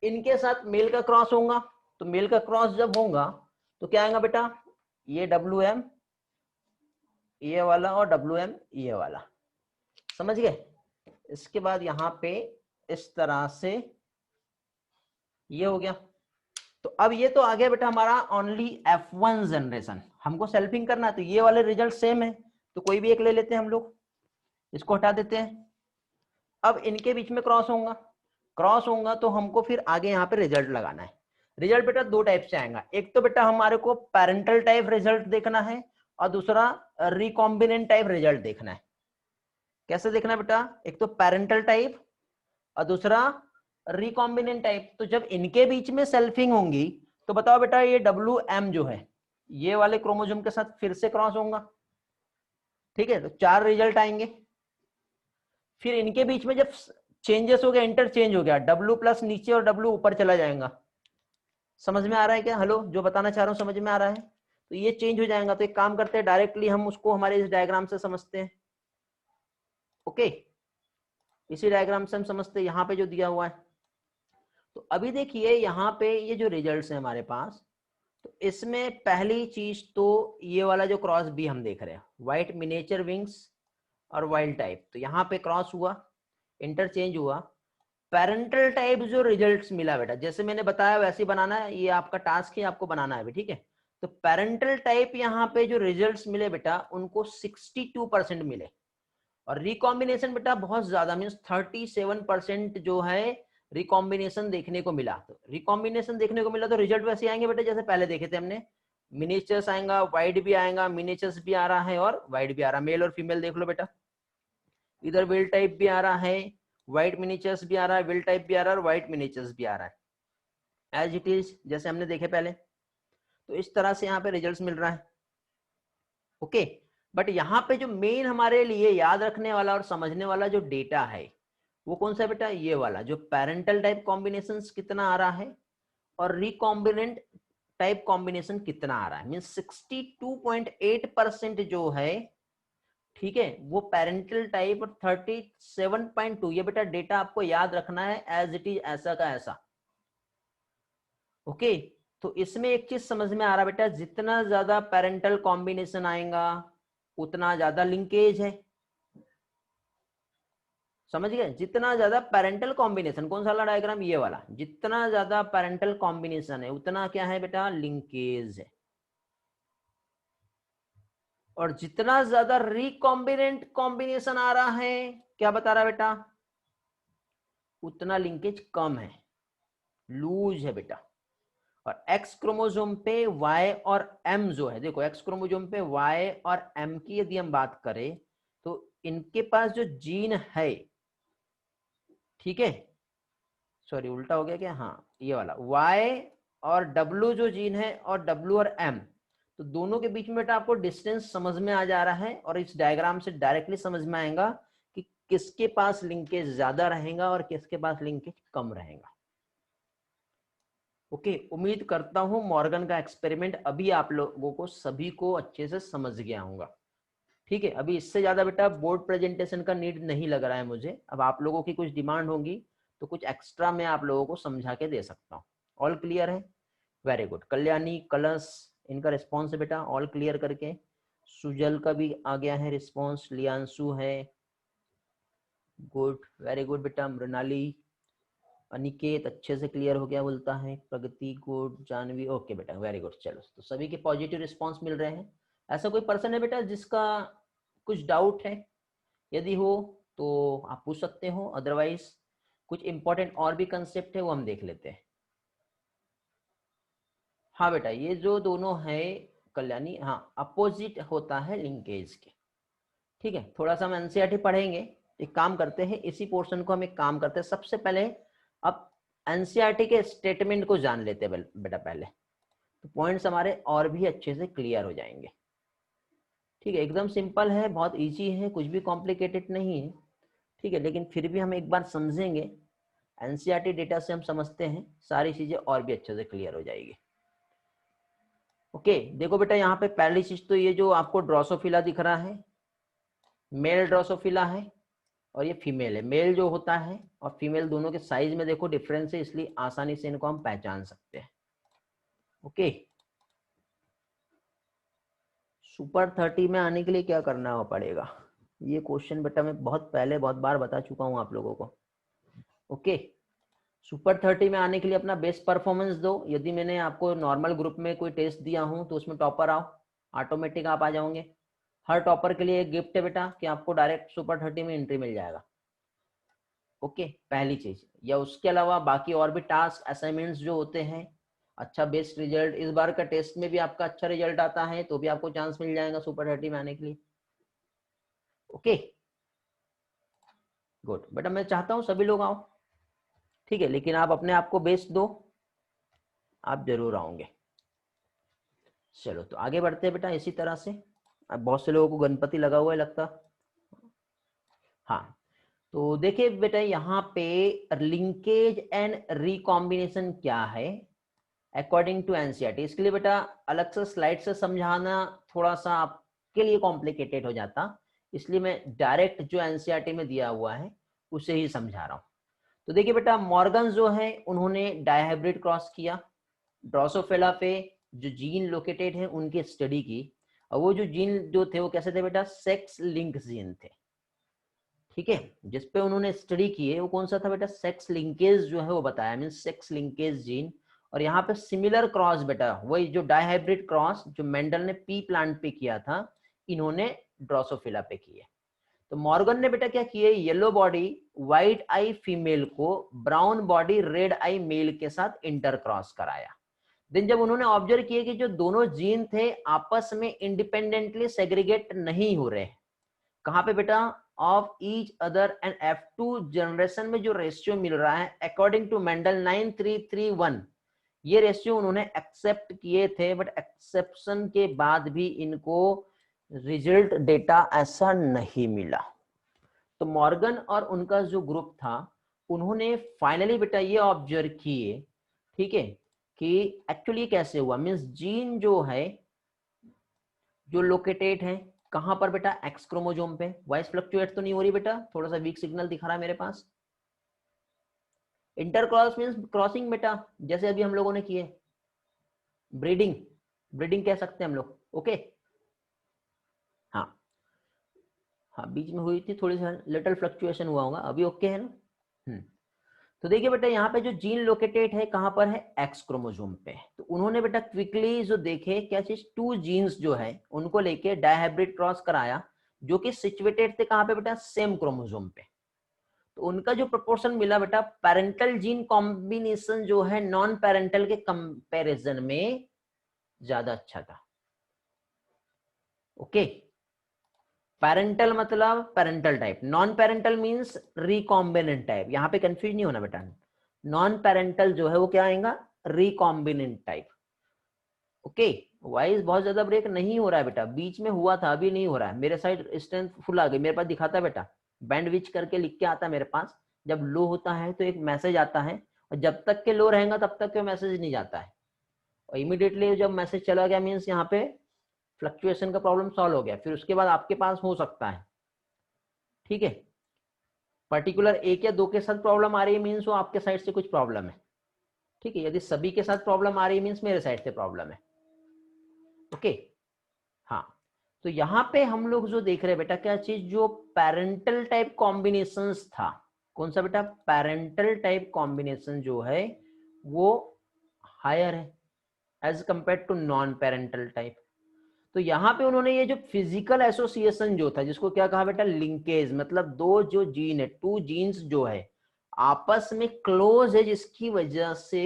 इनके साथ मेल का क्रॉस होगा, तो मेल का क्रॉस जब होगा तो क्या आएगा बेटा, ये WM ये वाला और WM ये वाला, समझ गए। इसके बाद यहाँ पे इस तरह से ये हो गया। तो अब ये तो आ गया बेटा हमारा ओनली F1 जनरेशन, हमको सेल्फिंग करना है तो ये वाले रिजल्ट सेम है, तो कोई भी एक ले लेते हैं हम लोग, इसको हटा देते हैं। अब इनके बीच में क्रॉस होगा तो हमको फिर आगे यहाँ पे रिजल्ट लगाना है। रिजल्ट बेटा दो टाइप से आएगा, एक तो बेटा हमारे को पैरेंटल टाइप रिजल्ट देखना है और दूसरा रिकॉम्बिनेंट टाइप रिजल्ट देखना है। कैसे देखना है बेटा, एक तो पैरेंटल टाइप और दूसरा रिकॉम्बिनेंट टाइप। तो जब इनके बीच में सेल्फिंग होंगी तो बताओ बेटा ये WM जो है ये वाले क्रोमोसोम के साथ फिर से क्रॉस होगा, ठीक है, तो 4 रिजल्ट आएंगे। फिर इनके बीच में जब चेंजेस हो गया, इंटरचेंज हो गया, W प्लस नीचे और W ऊपर चला जाएगा। समझ में आ रहा है क्या, हेलो, जो बताना चाह रहा हूं समझ में आ रहा है, तो ये चेंज हो जाएगा। तो एक काम करते हैं डायरेक्टली हम उसको हमारे इस डायग्राम से समझते हैं। ओके, इसी डायग्राम से हम समझते हैं, यहाँ पे जो दिया हुआ है। तो अभी देखिए यहाँ पे ये जो रिजल्ट्स है हमारे पास, तो इसमें पहली चीज तो ये वाला जो क्रॉस बी हम देख रहे हैं, व्हाइट मिनिएचर विंग्स और वाइल्ड टाइप, तो यहाँ पे क्रॉस हुआ, इंटरचेंज हुआ। पेरेंटल टाइप जो रिजल्ट्स मिला बेटा, जैसे मैंने बताया वैसे ही बनाना है, ये आपका टास्क है, आपको बनाना है, ठीक है। तो पेरेंटल टाइप यहाँ पे जो रिजल्ट्स मिले बेटा उनको 62% मिले, और रिकॉम्बिनेशन बेटा बहुत ज्यादा मीन्स 37% जो है रिकॉम्बिनेशन देखने को मिला। तो रिकॉम्बिनेशन देखने को मिला तो रिजल्ट वैसे आएंगे बेटा जैसे पहले देखे थे हमने, मिनिएचर्स आएगा, वाइड भी आएगा, मिनिएचर्स भी आ रहा है और वाइड भी आ रहा है। मेल और फीमेल देख लो बेटा, इधर विल टाइप भी आ रहा है, व्हाइट मिनिएचर्स भी आ रहा है, विल टाइप भी आ रहा है और व्हाइट मिनिएचर्स भी आ रहा है, एज इट इज जैसे हमने देखे पहले। तो इस तरह से यहाँ पे रिजल्ट्स मिल रहा है। ओके, बट यहाँ पे जो मेन हमारे लिए याद रखने वाला और समझने वाला जो डेटा है वो कौन सा बेटा, ये वाला जो पेरेंटल टाइप कॉम्बिनेशन कितना आ रहा है और रिकॉम्बिनेंट टाइप कॉम्बिनेशन कितना आ रहा है। मीन 62.8% जो है, ठीक है, वो पेरेंटल टाइप और 37.2, ये बेटा डेटा आपको याद रखना है एज इट इज, ऐसा का ऐसा। ओके, तो इसमें एक चीज समझ में आ रहा बेटा, जितना ज्यादा पेरेंटल कॉम्बिनेशन आएगा उतना ज्यादा लिंकेज है, समझ गए। जितना ज्यादा पेरेंटल कॉम्बिनेशन, कौन सा वाला डायग्राम, ये वाला, जितना ज्यादा पेरेंटल कॉम्बिनेशन है उतना क्या है बेटा, लिंकेज है। और जितना ज्यादा रिकॉम्बिनेंट कॉम्बिनेशन आ रहा है, क्या बता रहा है बेटा, उतना लिंकेज कम है, लूज है बेटा। और एक्स क्रोमोसोम पे Y और M जो है, देखो एक्स क्रोमोसोम पे Y और M की यदि हम बात करें तो इनके पास जो जीन है, ठीक है, सॉरी उल्टा हो गया क्या, हाँ ये वाला Y और W जो जीन है और W और M, तो दोनों के बीच में बेटा आपको डिस्टेंस समझ में आ जा रहा है, और इस डायग्राम से डायरेक्टली समझ में आएगा कि किसके पास लिंकेज ज्यादा रहेगा और किसके पास लिंकेज कम रहेगा। ओके, उम्मीद करता हूं मॉर्गन का एक्सपेरिमेंट अभी आप लोगों को सभी को अच्छे से समझ गया होगा, ठीक है। अभी इससे ज्यादा बेटा बोर्ड प्रेजेंटेशन का नीड नहीं लग रहा है मुझे, अब आप लोगों की कुछ डिमांड होगी तो कुछ एक्स्ट्रा मैं आप लोगों को समझा के दे सकता हूँ। ऑल क्लियर है, वेरी गुड। कल्याणी, कलश, इनका रिस्पॉन्स है बेटा ऑल क्लियर करके। सुजल का भी आ गया है रिस्पॉन्स, लियांशु है, गुड, वेरी गुड बेटा। मृणाली, अनिकेत अच्छे से क्लियर हो गया बोलता है, प्रगति गुड, जानवी ओके बेटा, वेरी गुड। चलो, तो सभी के पॉजिटिव रिस्पांस मिल रहे हैं। ऐसा कोई पर्सन है बेटा जिसका कुछ डाउट है, यदि हो तो आप पूछ सकते हो, अदरवाइज कुछ इंपॉर्टेंट और भी कंसेप्ट है वो हम देख लेते हैं। हाँ बेटा, ये जो दोनों है कल्याणी, हाँ अपोजिट होता है लिंकेज के, ठीक है। थोड़ा सा हम एनसीईआरटी पढ़ेंगे, एक काम करते हैं इसी पोर्शन को हम एक काम करते हैं, सबसे पहले अब एनसीईआरटी के स्टेटमेंट को जान लेते हैं बेटा पहले, तो पॉइंट्स हमारे और भी अच्छे से क्लियर हो जाएंगे, ठीक है। एकदम सिंपल है, बहुत इजी है, कुछ भी कॉम्प्लिकेटेड नहीं है, ठीक है, लेकिन फिर भी हम एक बार समझेंगे, एनसीईआरटी डेटा से हम समझते हैं सारी चीजें और भी अच्छे से क्लियर हो जाएगी। ओके देखो बेटा यहाँ पे पहली चीज तो ये जो आपको ड्रोसोफिला दिख रहा है, मेल ड्रोसोफिला है और ये फीमेल है। मेल जो होता है और फीमेल दोनों के साइज में देखो डिफरेंस है, इसलिए आसानी से इनको हम पहचान सकते हैं। ओके सुपर 30 में आने के लिए क्या करना पड़ेगा, ये क्वेश्चन बेटा मैं बहुत पहले बहुत बार बता चुका हूं आप लोगों को। ओके सुपर 30 में आने के लिए अपना बेस्ट परफॉर्मेंस दो। यदि मैंने आपको नॉर्मल ग्रुप में कोई टेस्ट दिया हूं तो उसमें टॉपर आओ, ऑटोमेटिक आप आ जाओगे। हर टॉपर के लिए एक गिफ्ट है बेटा कि आपको डायरेक्ट सुपर 30 में एंट्री मिल जाएगा। ओके पहली चीज, या उसके अलावा बाकी और भी टास्क असाइनमेंट्स जो होते हैं, अच्छा बेस्ट रिजल्ट, इस बार का टेस्ट में भी आपका अच्छा रिजल्ट आता है तो भी आपको चांस मिल जाएगा सुपर 30 में आने के लिए। ओके गुड बेटा, मैं चाहता हूं सभी लोग आओ, ठीक है, लेकिन आप अपने आप को बेस्ट दो, आप जरूर आओगे। चलो तो आगे बढ़ते हैं बेटा इसी तरह से। अब बहुत से लोगों को गणपति लगा हुआ है लगता। हाँ तो देखिए बेटा यहाँ पे लिंकेज एंड रिकॉम्बिनेशन क्या है अकॉर्डिंग टू एनसीईआरटी। इसके लिए बेटा अलग से स्लाइड से समझाना थोड़ा सा आपके लिए कॉम्प्लिकेटेड हो जाता, इसलिए मैं डायरेक्ट जो एनसीईआरटी में दिया हुआ है उसे ही समझा रहा हूँ। तो देखिए बेटा मॉर्गन जो है उन्होंने डायहाइब्रिड क्रॉस किया, ड्रोसोफिला पे जो जीन लोकेटेड है उनकी स्टडी की, और वो जो जीन जो थे वो कैसे थे बेटा, सेक्स लिंक जीन थे। ठीक है, जिसपे उन्होंने स्टडी की है वो कौन सा था बेटा, सेक्स लिंकेज जो है वो बताया, मीन सेक्स लिंकेज जीन। और यहाँ पे सिमिलर क्रॉस बेटा वही जो डायहाइब्रिड क्रॉस जो मेंडल ने पी प्लांट पे किया था, इन्होंने ड्रोसोफिला पे किए। तो मॉर्गन ने बेटा क्या किए, येलो बॉडी व्हाइट आई फीमेल को ब्राउन बॉडी रेड आई मेल के साथ इंटर क्रॉस कराया। देन जब उन्होंने ऑब्जर्व किए कि जो दोनों जीन थे आपस में इंडिपेंडेंटली सेग्रीगेट नहीं हो रहे, कहां पे बेटा, of each other and F2 generation में जो रेशियो मिल रहा है अकॉर्डिंग टू मेंडल 9331, ये रेशियो उन्होंने एक्सेप्ट किए थे, बट एक्सेप्शन के बाद भी इनको रिजल्ट डेटा ऐसा नहीं मिला। तो मॉर्गन और उनका जो ग्रुप था उन्होंने फाइनली बेटा ये ऑब्जर्व किए, ठीक है, कि एक्चुअली कैसे हुआ, मींस जीन जो है जो लोकेटेड है कहां पर बेटा, एक्स क्रोमोसोम पे। वॉइस फ्लक्चुएट तो नहीं हो रही बेटा, थोड़ा सा वीक सिग्नल दिखा रहा है मेरे पास। इंटरक्रॉस मींस क्रॉसिंग बेटा, जैसे अभी हम लोगों ने किए, ब्रीडिंग, ब्रीडिंग कह सकते हैं हम लोग। ओके हाँ हाँ बीच में हुई थी थोड़ी सी लिटिल फ्लक्चुएशन हुआ होगा, अभी ओके है ना। तो देखिए बेटा यहाँ पे जो जीन लोकेटेड है कहां पर है, एक्स क्रोमोसोम पे। तो उन्होंने बेटा क्विकली जो देखे क्या चीज, टू जीन्स जो है उनको लेके डायहाइब्रिड क्रॉस कराया, जो कि सिचुएटेड थे कहां पे बेटा, सेम क्रोमोसोम पे। तो उनका जो प्रोपोर्शन मिला बेटा, पेरेंटल जीन कॉम्बिनेशन जो है नॉन पेरेंटल के कंपैरिजन में ज्यादा अच्छा था। ओके पेरेंटल मतलब parental type, non parental means recombinant type, यहाँ पे कंफ्यूज नहीं होना बेटा। नॉन पेरेंटल जो है वो क्या आएगा, रिकॉम्बिनेंट टाइप। ओके वॉइस बहुत ज्यादा ब्रेक नहीं हो रहा है बेटा, बीच में हुआ था अभी नहीं हो रहा है, मेरे साइड स्ट्रेंथ फुल आ गई, मेरे पास दिखाता है बेटा, बैंड विच करके लिख के आता है मेरे पास। जब लो होता है तो एक मैसेज आता है, और जब तक के लो रहेगा तब तक के मैसेज नहीं जाता है, और इमीडिएटली जब मैसेज चला गया मीन्स यहाँ पे फ्लक्चुएशन का प्रॉब्लम सॉल्व हो गया, फिर उसके बाद आपके पास हो सकता है, ठीक है, पर्टिकुलर एक या दो के साथ प्रॉब्लम आ रही है मीन्स वो आपके साइड से कुछ प्रॉब्लम है, ठीक है, यदि सभी के साथ प्रॉब्लम आ रही है मीन्स मेरे साइड से प्रॉब्लम है। ओके हाँ तो यहाँ पे हम लोग जो देख रहे हैं बेटा क्या चीज, जो पेरेंटल टाइप कॉम्बिनेशंस था, कौन सा बेटा, पेरेंटल टाइप कॉम्बिनेशन जो है वो हायर है as compare to non parental type. तो यहाँ पे उन्होंने ये जो फिजिकल एसोसिएशन जो था, जिसको क्या कहा बेटा, लिंकेज, मतलब दो जो जीन है, टू जीन्स जो है आपस में क्लोज है, जिसकी वजह से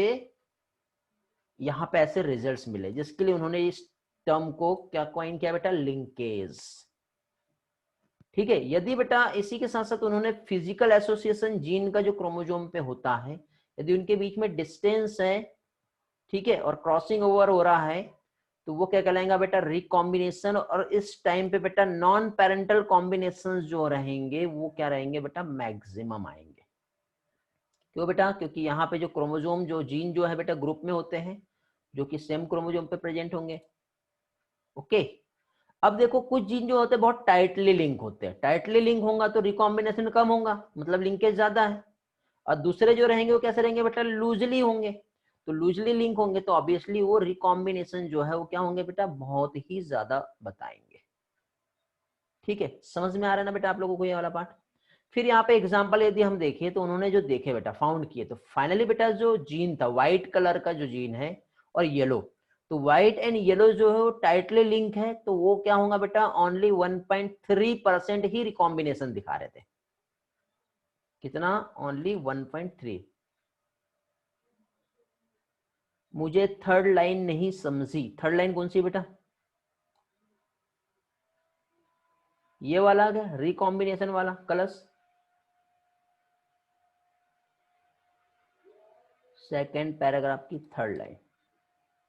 यहाँ पे ऐसे रिजल्ट्स मिले, जिसके लिए उन्होंने इस टर्म को क्या कॉइन किया बेटा, लिंकेज। ठीक है, यदि बेटा इसी के साथ साथ उन्होंने फिजिकल एसोसिएशन जीन का जो क्रोमोसोम पे होता है, यदि उनके बीच में डिस्टेंस है, ठीक है, और क्रॉसिंग ओवर हो रहा है, तो वो क्या कहलाएगा बेटा, रिकॉम्बिनेशन। और इस टाइम पे बेटा नॉन पेरेंटल कॉम्बिनेशन जो रहेंगे वो क्या रहेंगे बेटा, मैक्सिमम आएंगे। क्यों बेटा, क्योंकि यहाँ पे जो क्रोमोसोम जो जीन जो है बेटा ग्रुप में होते हैं, जो कि सेम क्रोमोसोम पे प्रेजेंट होंगे, ओके। अब देखो कुछ जीन जो होते हैं बहुत टाइटली लिंक होते हैं, टाइटली लिंक होगा तो रिकॉम्बिनेशन कम होगा, मतलब लिंकेज ज्यादा है। और दूसरे जो रहेंगे वो कैसे रहेंगे बेटा, लूजली होंगे। तो लूजली लिंक होंगे तो ऑब्वियसली वो रिकॉम्बिनेशन जो है वो क्या होंगे बेटा, बहुत ही ज्यादा बताएंगे। ठीक है, समझ में आ रहा है ना बेटा आप लोगों को ये वाला पार्ट। फिर यहाँ पे एग्जांपल यदि हम देखें तो उन्होंने जो देखे बेटा, फाउंड किए, तो फाइनली बेटा जो जीन था व्हाइट कलर का जो जीन है और येलो, तो व्हाइट एंड येलो जो है वो टाइटली लिंक है, तो वो क्या होगा बेटा, ओनली 1.3% ही रिकॉम्बिनेशन दिखा रहे थे। कितना, ओनली 1.3। मुझे थर्ड लाइन नहीं समझी, थर्ड लाइन कौन सी बेटा, ये वाला क्या, रिकॉम्बिनेशन वाला कलर्स, सेकेंड पैराग्राफ की थर्ड लाइन,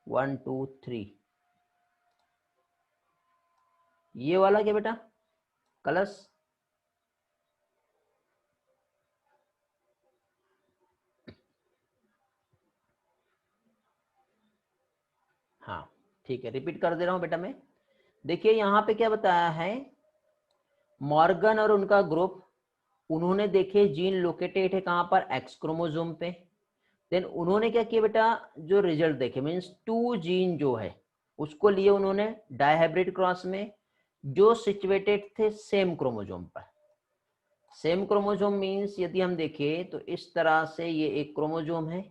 1 2 3, ये वाला क्या बेटा, कलर्स। हाँ ठीक है, रिपीट कर दे रहा हूं बेटा मैं। देखिए यहाँ पे क्या बताया है, मॉर्गन और उनका ग्रुप, उन्होंने देखे जीन लोकेटेड है कहां पर, एक्स क्रोमोसोम पे। देन उन्होंने क्या किया बेटा, जो रिजल्ट देखे मीन्स 2 जीन जो है उसको लिए उन्होंने डायहाइब्रिड क्रॉस में, जो सिचुएटेड थे सेम क्रोमोसोम पर। सेम क्रोमोसोम मीन्स यदि हम देखें तो इस तरह से ये एक क्रोमोसोम है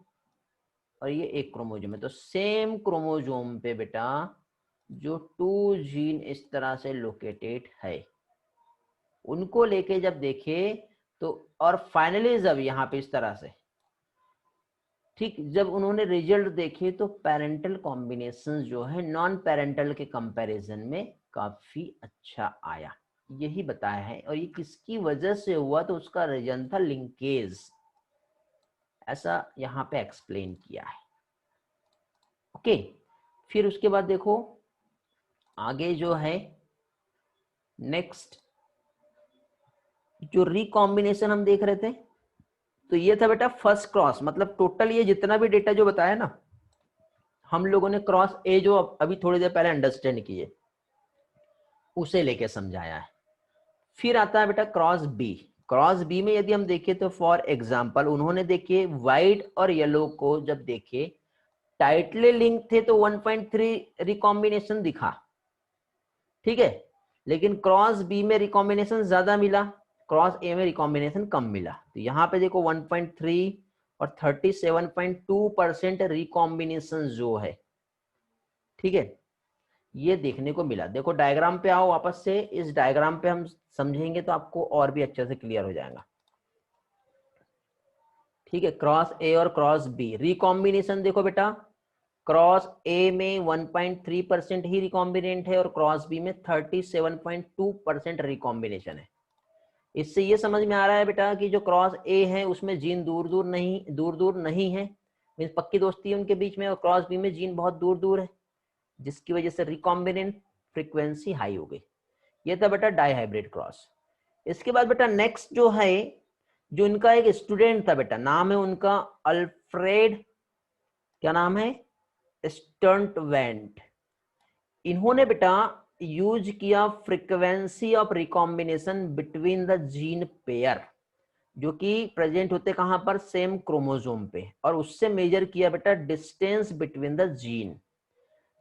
और ये एक क्रोमोसोम है, तो सेम क्रोमोसोम पे बेटा जो 2 जीन इस तरह से लोकेटेड है, उनको लेके जब देखे तो, और फाइनली जब यहाँ पे इस तरह से, ठीक, जब उन्होंने रिजल्ट देखे तो पेरेंटल कॉम्बिनेशन जो है नॉन पेरेंटल के कंपैरिजन में काफी अच्छा आया, यही बताया है। और ये किसकी वजह से हुआ, तो उसका रीजन था लिंकेज, ऐसा यहाँ पे एक्सप्लेन किया है। ओके, फिर उसके बाद देखो आगे जो है नेक्स्ट, जो रिकॉम्बिनेशन हम देख रहे थे, तो ये था बेटा फर्स्ट क्रॉस, मतलब टोटल ये जितना भी डेटा जो बताया ना हम लोगों ने, क्रॉस ए जो अभी थोड़ी देर पहले अंडरस्टैंड किए उसे लेके समझाया है। फिर आता है बेटा क्रॉस बी। क्रॉस बी में यदि हम देखें तो फॉर एग्जांपल उन्होंने देखे व्हाइट और येलो को जब देखे टाइटली लिंक थे तो 1.3 रिकॉम्बिनेशन दिखा, ठीक है, लेकिन क्रॉस बी में रिकॉम्बिनेशन ज्यादा मिला, क्रॉस ए में रिकॉम्बिनेशन कम मिला। तो यहाँ पे देखो 1.3 और 37.2% रिकॉम्बिनेशन जो है, ठीक है, ये देखने को मिला। देखो डायग्राम पे आओ वापस से, इस डायग्राम पे हम समझेंगे तो आपको और भी अच्छे से क्लियर हो जाएगा। ठीक है, क्रॉस ए और क्रॉस बी रिकॉम्बिनेशन देखो बेटा, क्रॉस ए में 1.3% ही रिकॉम्बिनेंट है और क्रॉस बी में 37.2% रिकॉम्बिनेशन है। इससे ये समझ में आ रहा है बेटा कि जो क्रॉस ए है उसमें जीन दूर दूर नहीं है, मीन्स पक्की दोस्ती है उनके बीच में, और क्रॉस बी में जीन बहुत दूर दूर है, जिसकी वजह से रिकॉम्बिनेंट फ्रीक्वेंसी हाई हो गई। ये था बेटा डाइहाइब्रिड क्रॉस। इसके बाद बेटा नेक्स्ट जो है, जो इनका एक स्टूडेंट था बेटा, नाम है उनका अल्फ्रेड, क्या नाम है, स्टर्नवेंट। इन्होंने बेटा यूज किया frequency of recombination between the gene pair, जो कि प्रेजेंट होते कहां पर, सेम क्रोमोसोम पे, और उससे मेजर किया बेटा डिस्टेंस बिटवीन द जीन।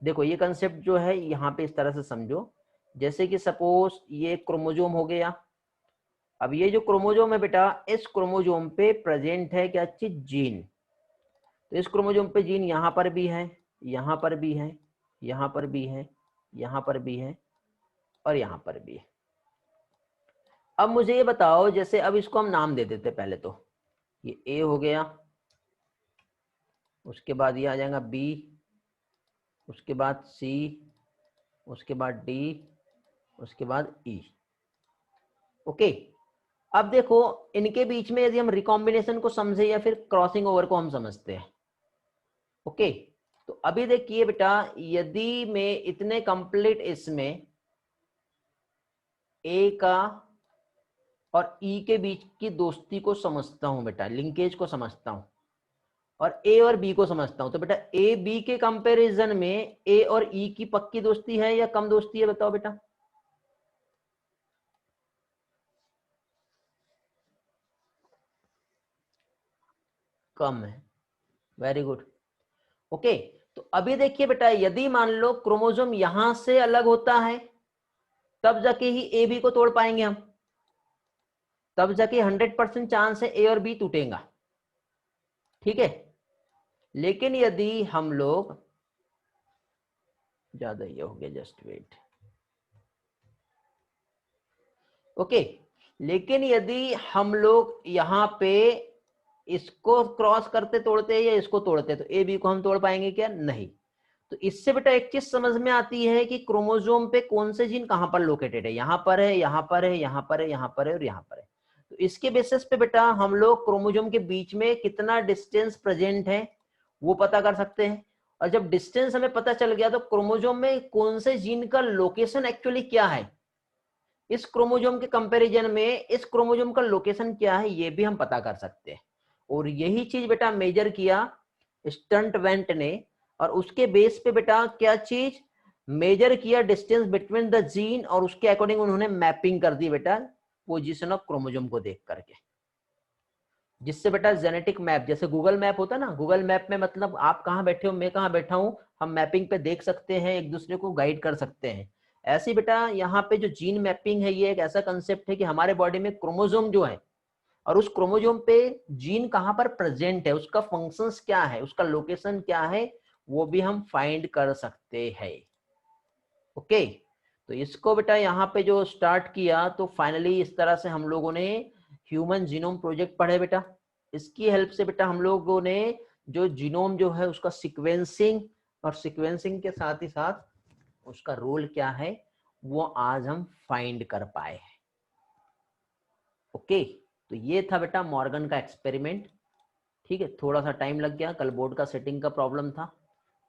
देखो ये कंसेप्ट जो है यहाँ पे इस तरह से समझो, जैसे कि सपोज ये क्रोमोसोम हो गया, अब ये जो क्रोमोसोम है बेटा, इस क्रोमोसोम पे प्रेजेंट है क्या चीज, जीन। तो इस क्रोमोसोम पे जीन यहाँ पर भी है, यहाँ पर भी है, यहाँ पर भी है, यहाँ पर भी है, और यहाँ पर भी है। अब मुझे ये बताओ, जैसे अब इसको हम नाम दे देते पहले, तो ये ए हो गया, उसके बाद ये आ जाएगा बी, उसके बाद सी, उसके बाद डी, उसके बाद ई। ओके, अब देखो इनके बीच में यदि हम रिकॉम्बिनेशन को समझे या फिर क्रॉसिंग ओवर को हम समझते हैं। ओके, तो अभी देखिए बेटा, यदि मैं इतने कंप्लीट इसमें ए का और ई के बीच की दोस्ती को समझता हूं बेटा, लिंकेज को समझता हूं, और ए और बी को समझता हूं, तो बेटा ए बी के कंपैरिजन में ए और ई की पक्की दोस्ती है या कम दोस्ती है, बताओ बेटा। कम है, वेरी गुड। ओके, तो अभी देखिए बेटा, यदि मान लो क्रोमोसोम यहां से अलग होता है तब जाके ही ए बी को तोड़ पाएंगे हम, तब जाके 100% चांस है ए और बी टूटेगा, ठीक है। लेकिन यदि हम लोग, ज्यादा ये हो गया, जस्ट वेट, ओके, लेकिन यदि हम लोग यहाँ पे इसको क्रॉस करते तोड़ते या इसको तोड़ते तो ए बी को हम तोड़ पाएंगे क्या, नहीं। तो इससे बेटा एक चीज समझ में आती है कि क्रोमोसोम पे कौन से जीन कहां पर लोकेटेड है, यहां पर है, यहां पर है, यहां पर है, यहां पर है और यहां पर है। तो इसके बेसिस पे बेटा हम लोग क्रोमोसोम के बीच में कितना डिस्टेंस प्रेजेंट है वो पता कर सकते हैं। और जब डिस्टेंस हमें पता चल गया तो क्रोमोसोम में कौन से जीन का लोकेशन एक्चुअली क्या है, इस क्रोमोसोम के कंपैरिजन में इस क्रोमोसोम का लोकेशन क्या है ये भी हम पता कर सकते हैं। और यही चीज बेटा मेजर किया स्टंट वेंट ने, और उसके बेस पे बेटा क्या चीज मेजर किया, डिस्टेंस बिटवीन द जीन, और उसके अकॉर्डिंग उन्होंने मैपिंग कर दी बेटा पोजीशन ऑफ क्रोमोसोम को देख करके, जिससे बेटा जेनेटिक मैप, जैसे गूगल मैप होता है ना, गूगल मैप में मतलब आप कहाँ बैठे हो, मैं कहाँ बैठा हूँ, हम मैपिंग पे देख सकते हैं, एक दूसरे को गाइड कर सकते हैं। ऐसे ही बेटा यहाँ पे जो जीन मैपिंग है ये एक ऐसा कंसेप्ट है कि हमारे बॉडी में क्रोमोसोम जो है और उस क्रोमोसोम पे जीन कहाँ पर प्रेजेंट है, उसका फंक्शंस क्या है, उसका लोकेशन क्या है, वो भी हम फाइंड कर सकते हैं। ओके, तो इसको बेटा यहाँ पे जो स्टार्ट किया तो फाइनली इस तरह से हम लोगों ने ह्यूमन जीनोम प्रोजेक्ट पढ़े बेटा। इसकी हेल्प से बेटा हम लोगों ने जो जीनोम जो है उसका सीक्वेंसिंग, और सीक्वेंसिंग के साथ ही साथ उसका रोल क्या है वो आज हम फाइंड कर पाए हैं। ओके, तो ये था बेटा मॉर्गन का एक्सपेरिमेंट। ठीक है, थोड़ा सा टाइम लग गया, कल बोर्ड का सेटिंग का प्रॉब्लम था,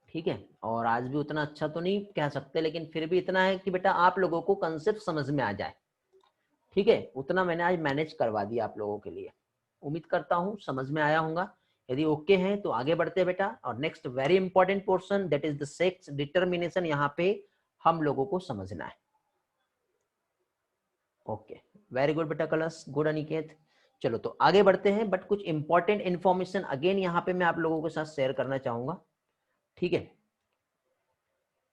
ठीक है, और आज भी उतना अच्छा तो नहीं कह सकते, लेकिन फिर भी इतना है कि बेटा आप लोगों को कंसेप्ट समझ में आ जाए, ठीक है, उतना मैंने आज मैनेज करवा दिया आप लोगों के लिए। उम्मीद करता हूँ समझ में आया होगा। यदि ओके है तो आगे बढ़ते हैं बेटा, और next very important portion that is the sex determination, यहाँ पे हम लोगों को समझना है। ओके, वेरी गुड बेटा कलश, गुड अनिकेत। चलो तो आगे बढ़ते हैं, बट कुछ इंपॉर्टेंट इंफॉर्मेशन अगेन यहाँ पे मैं आप लोगों के साथ शेयर करना चाहूंगा, ठीक है,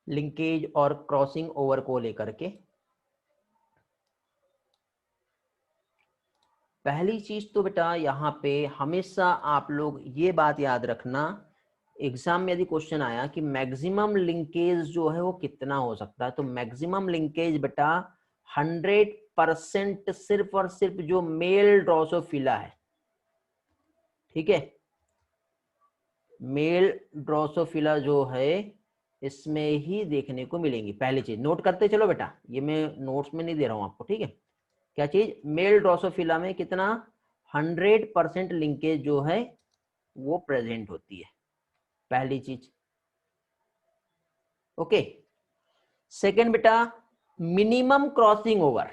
लिंकेज और क्रॉसिंग ओवर को लेकर के। पहली चीज तो बेटा यहाँ पे हमेशा आप लोग ये बात याद रखना, एग्जाम में यदि क्वेश्चन आया कि मैक्सिमम लिंकेज जो है वो कितना हो सकता है, तो मैक्सिमम लिंकेज बेटा 100% सिर्फ और सिर्फ जो मेल ड्रोसोफिला है, ठीक है, मेल ड्रोसोफिला जो है इसमें ही देखने को मिलेंगी। पहली चीज नोट करते चलो बेटा, ये मैं नोट्स में नहीं दे रहा हूं आपको, ठीक है। क्या चीज, मेल ड्रोसोफिला में कितना 100% लिंकेज जो है वो प्रेजेंट होती है, पहली चीज। ओके, सेकंड बेटा मिनिमम क्रॉसिंग ओवर,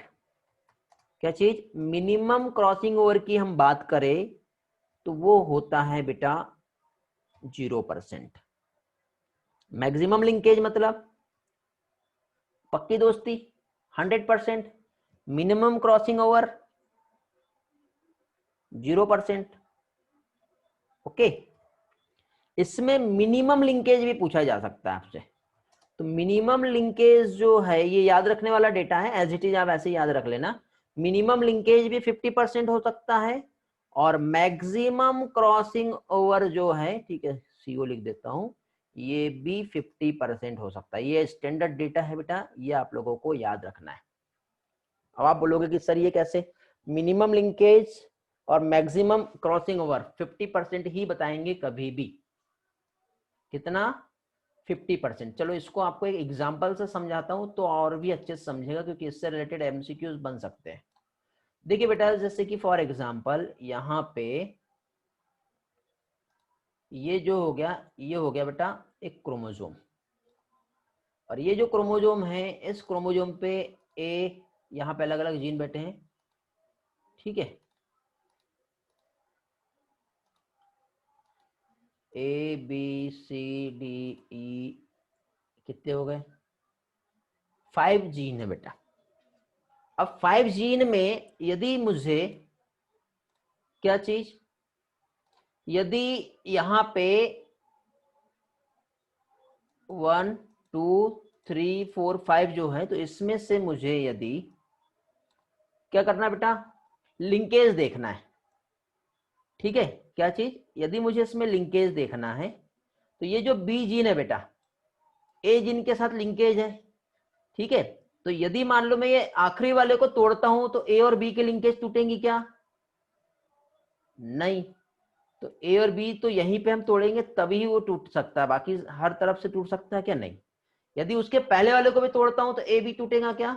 क्या चीज, मिनिमम क्रॉसिंग ओवर की हम बात करें तो वो होता है बेटा 0%। मैक्सिमम लिंकेज मतलब पक्की दोस्ती 100%, मिनिमम क्रॉसिंग ओवर 0%। ओके, इसमें मिनिमम लिंकेज भी पूछा जा सकता है आपसे, तो मिनिमम लिंकेज जो है ये याद रखने वाला डेटा है, एज इट इज आप ऐसे याद रख लेना। मिनिमम लिंकेज भी 50% हो सकता है, और मैक्सिमम क्रॉसिंग ओवर जो है, ठीक है, सीओ लिख देता हूं, ये भी 50% हो सकता है। ये स्टैंडर्ड डेटा है बेटा, ये आप लोगों को याद रखना है। अब आप बोलोगे कि सर ये कैसे, मिनिमम लिंकेज और मैक्सिमम क्रॉसिंग ओवर 50% ही बताएंगे कभी भी, कितना, 50%। चलो इसको आपको एक एग्जांपल से समझाता हूं तो और भी अच्छे से समझेगा, क्योंकि इससे रिलेटेड एमसीक्यूज बन सकते हैं। देखिए बेटा, जैसे कि फॉर एग्जांपल यहाँ पे ये जो हो गया, ये हो गया बेटा एक क्रोमोसोम, और ये जो क्रोमोसोम है इस क्रोमोसोम पे ए, यहाँ पे अलग अलग जीन बैठे हैं, ठीक है। A B C D E, कितने हो गए? 5 जीन है बेटा। अब 5 जीन में यदि मुझे क्या चीज, यदि यहाँ पे 1 2 3 4 5 जो है, तो इसमें से मुझे यदि क्या करना है बेटा, लिंकेज देखना है। ठीक है, क्या चीज, यदि मुझे इसमें लिंकेज देखना है, तो ये जो बी जीन है बेटा, ए जीन के साथ लिंकेज है। ठीक है, तो यदि मान लो मैं ये आखिरी वाले को तोड़ता हूं, तो ए और बी के लिंकेज टूटेंगी क्या? नहीं। तो ए और बी तो यहीं पे हम तोड़ेंगे तभी वो टूट सकता है, बाकी हर तरफ से टूट सकता है क्या? नहीं। यदि उसके पहले वाले को भी तोड़ता हूं तो ए बी टूटेगा क्या?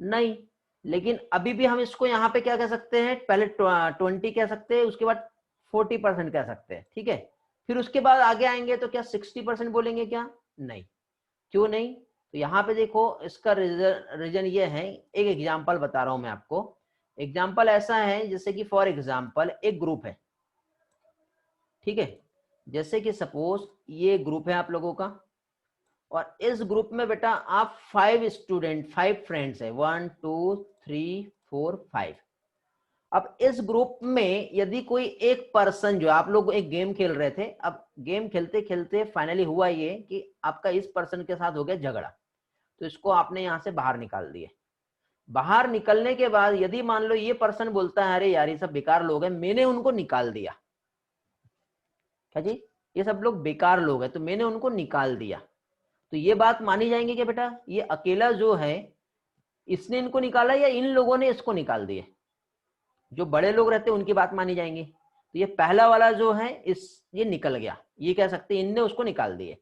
नहीं। लेकिन अभी भी हम इसको यहाँ पे क्या कह सकते हैं, पहले 20 कह सकते हैं, उसके बाद 40% कह सकते हैं। ठीक है, फिर उसके बाद आगे आएंगे तो क्या 60% बोलेंगे क्या? नहीं। क्यों नहीं? तो यहाँ पे देखो, इसका रीजन ये है, एक एग्जाम्पल बता रहा हूं मैं आपको। एग्जाम्पल ऐसा है जैसे कि फॉर एग्जाम्पल एक ग्रुप है। ठीक है, जैसे कि सपोज ये ग्रुप है आप लोगों का, और इस ग्रुप में बेटा आप 5 स्टूडेंट, 5 फ्रेंड्स है, 1 2 3 4 5। अब इस ग्रुप में यदि कोई एक पर्सन, जो आप लोग एक गेम खेल रहे थे, अब गेम खेलते खेलते फाइनली हुआ ये कि आपका इस पर्सन के साथ हो गया झगड़ा, तो इसको आपने यहां से बाहर निकाल दिया। बाहर निकलने के बाद यदि मान लो ये पर्सन बोलता है, अरे यार ये सब बेकार लोग हैं, मैंने उनको निकाल दिया। क्या जी, ये सब लोग बेकार लोग हैं तो मैंने उनको निकाल दिया, तो ये बात मानी जाएंगे कि बेटा ये अकेला जो है इसने इनको निकाला, या इन लोगों ने इसको निकाल दिए? जो बड़े लोग रहते हैं उनकी बात मानी जाएंगी। तो ये पहला वाला जो है ये निकल गया, ये कह सकते हैं इनने उसको निकाल दिए।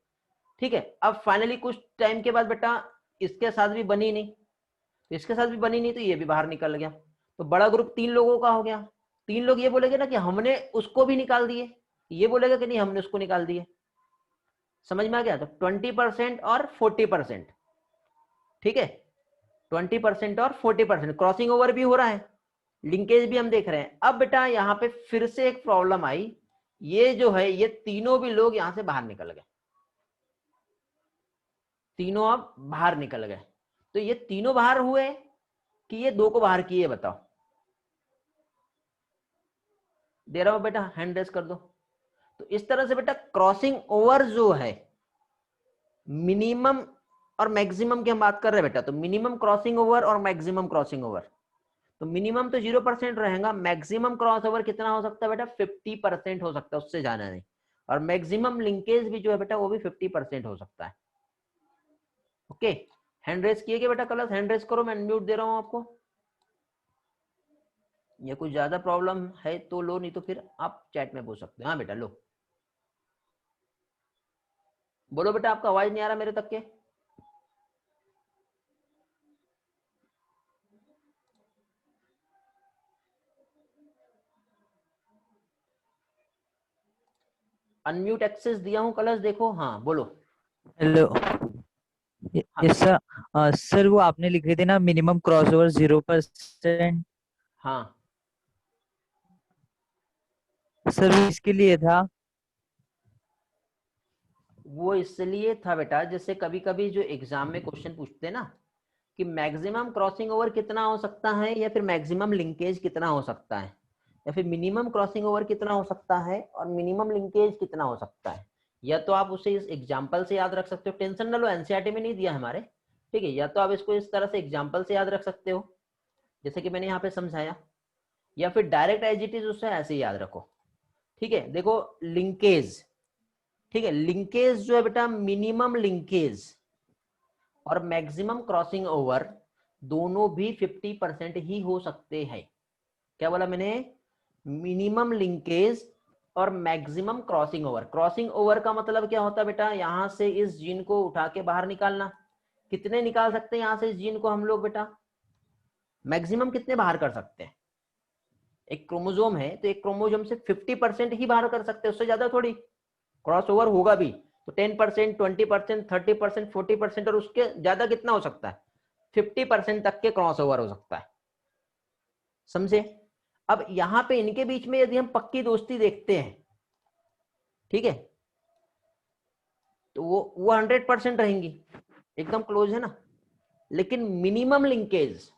ठीक है, अब फाइनली कुछ टाइम के बाद बेटा इसके साथ भी बनी नहीं, तो इसके साथ भी बनी नहीं, तो ये भी बाहर निकल गया। तो बड़ा ग्रुप 3 लोगों का हो गया। 3 लोग ये बोलेंगे ना कि हमने उसको भी निकाल दिए, ये बोलेगा कि नहीं हमने उसको निकाल दिए। समझ में आ गया? तो 20% और 40%। ठीक है, 20% और 40% क्रॉसिंग ओवर भी हो रहा है, लिंकेज भी हम देख रहे हैं। अब बेटा यहाँ पे फिर से एक प्रॉब्लम आई, ये जो है ये तीनों भी लोग यहां से बाहर निकल गए, तीनों अब बाहर निकल गए। तो ये तीनों बाहर हुए कि ये 2 को बाहर किए, बताओ? दे रहा हूं बेटा, हैंड रेस कर दो। तो इस तरह से बेटा क्रॉसिंग ओवर जो है, मिनिमम और मैक्सिमम की हम बात कर रहे हैं बेटा, तो मिनिमम क्रॉसिंग ओवर और मैक्सिमम क्रॉसिंग ओवर, तो मिनिमम तो 0% रहेगा, मैक्सिमम क्रॉस ओवर कितना हो सकता है बेटा? 50% हो सकता है, उससे ज्यादा नहीं। और मैक्सिमम लिंकेज भी जो है बेटा वो भी 50% हो सकता है। ओके, हैंड रेस किए क्या बेटा? कलर्स हैंड रेस करो, मैं अनम्यूट दे रहा हूं आपको। ये कुछ ज्यादा प्रॉब्लम है तो लो, नहीं तो फिर आप चैट में पूछ सकते हो। हाँ बेटा लो, बोलो बेटा, आपका आवाज नहीं आ रहा मेरे तक के? अनम्यूट एक्सेस दिया हूं कलर्स, देखो। हाँ बोलो। हेलो। हाँ यस सर। सर वो आपने लिखे थे ना मिनिमम क्रॉसओवर 0%। हाँ सर वो इसके लिए था। वो इसलिए था बेटा, जैसे कभी कभी जो एग्जाम में क्वेश्चन पूछते हैं ना कि मैक्सिमम क्रॉसिंग ओवर कितना हो सकता है, या फिर मैक्सिमम लिंकेज कितना हो सकता है, या फिर मिनिमम क्रॉसिंग ओवर कितना हो सकता है और मिनिमम लिंकेज कितना हो सकता है, या तो आप उसे इस एग्जाम्पल से याद रख सकते हो। टेंशन ना लो, एनसीईआरटी में नहीं दिया हमारे। ठीक है, या तो आप इसको इस तरह से एग्जाम्पल से याद रख सकते हो जैसे कि मैंने यहाँ पे समझाया, या फिर डायरेक्ट एज इट इज उससे ऐसे ही याद रखो। ठीक है, देखो लिंकेज, ठीक है, लिंकेज जो है बेटा, मिनिमम लिंकेज और मैक्सिमम क्रॉसिंग ओवर दोनों भी 50% ही हो सकते हैं। क्या बोला मैंने? मिनिमम लिंकेज और maximum crossing over. Crossing over का मतलब क्या होता है बेटा? यहां से इस जीन को उठा के बाहर निकालना। कितने निकाल सकते हैं यहां से इस जीन को हम लोग बेटा? मैक्सिमम कितने बाहर कर सकते हैं? एक क्रोमोजोम है तो एक क्रोमोजोम से 50% ही बाहर कर सकते हैं, उससे ज्यादा थोड़ी। क्रॉस ओवर होगा भी तो 10%, 20%, 30%, 40%, और उसके ज्यादा कितना हो सकता है? 50% तक के क्रॉस ओवर हो सकता है। समझे? अब यहां पे इनके बीच में यदि हम पक्की दोस्ती देखते हैं ठीक है, तो वो 100% रहेंगी, एकदम क्लोज है ना। लेकिन मिनिमम लिंकेज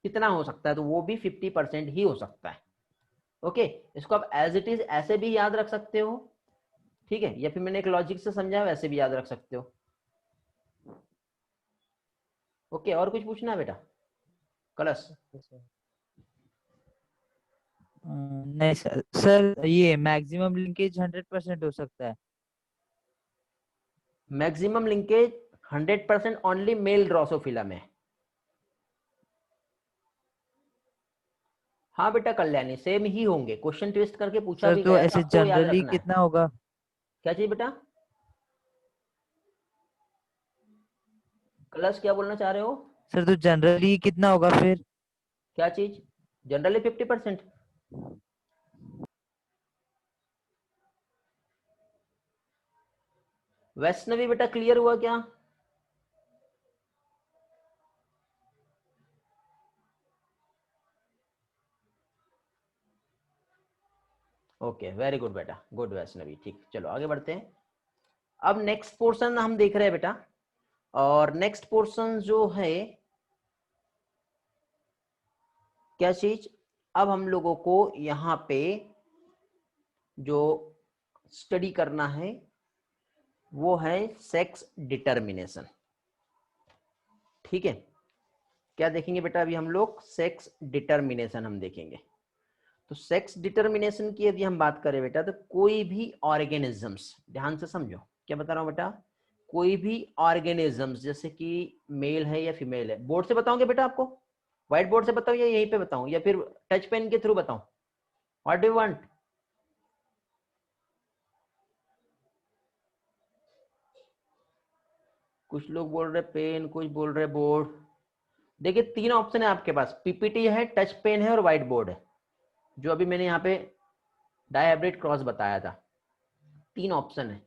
कितना हो सकता है, तो वो भी 50% ही हो सकता है। ओके, इसको आप एज इट इज ऐसे भी याद रख सकते हो, ठीक है, या फिर मैंने एक लॉजिक से समझा वैसे भी याद रख सकते हो। ओके, और कुछ पूछना है बेटा कलश? नहीं सर, सर ये मैक्सिमम लिंकेज 100% हो सकता है। Maximum linkage 100% only male Drosophila में। हाँ बेटा कल्याणी, सेम ही होंगे, क्वेश्चन ट्विस्ट करके पूछा सर भी तो गया, तो ऐसे आपको याद जनरली रखना है। कितना होगा? क्या चाहिए बेटा? कलश क्या बोलना चाह रहे हो? सर तो जनरली कितना होगा फिर? क्या चीज? जनरली 50%। वैष्णवी बेटा क्लियर हुआ क्या? ओके वेरी गुड बेटा, गुड वैष्णवी, ठीक, चलो आगे बढ़ते हैं। अब नेक्स्ट पोर्शन हम देख रहे हैं बेटा, और नेक्स्ट पोर्शन जो है क्या चीज, अब हम लोगों को यहाँ पे जो स्टडी करना है वो है सेक्स डिटर्मिनेशन। ठीक है, क्या देखेंगे बेटा अभी हम लोग? सेक्स डिटर्मिनेशन हम देखेंगे। तो सेक्स डिटर्मिनेशन की यदि हम बात करें बेटा, तो कोई भी ऑर्गेनिजम्स, ध्यान से समझो क्या बता रहा हूं बेटा, कोई भी ऑर्गेनिजम्स जैसे कि मेल है या फीमेल है, बोर्ड से बताओगे बेटा आपको, व्हाइट बोर्ड से बताऊं या यहीं पे बताऊं या फिर टच पेन के थ्रू बताऊं, व्हाट डू यू वांट? कुछ लोग बोल रहे पेन, कुछ बोल रहे बोर्ड। देखिए तीन ऑप्शन है आपके पास, पीपीटी है, टच पेन है और व्हाइट बोर्ड है, जो अभी मैंने यहाँ पे डायहाइब्रिड क्रॉस बताया था। तीन ऑप्शन है।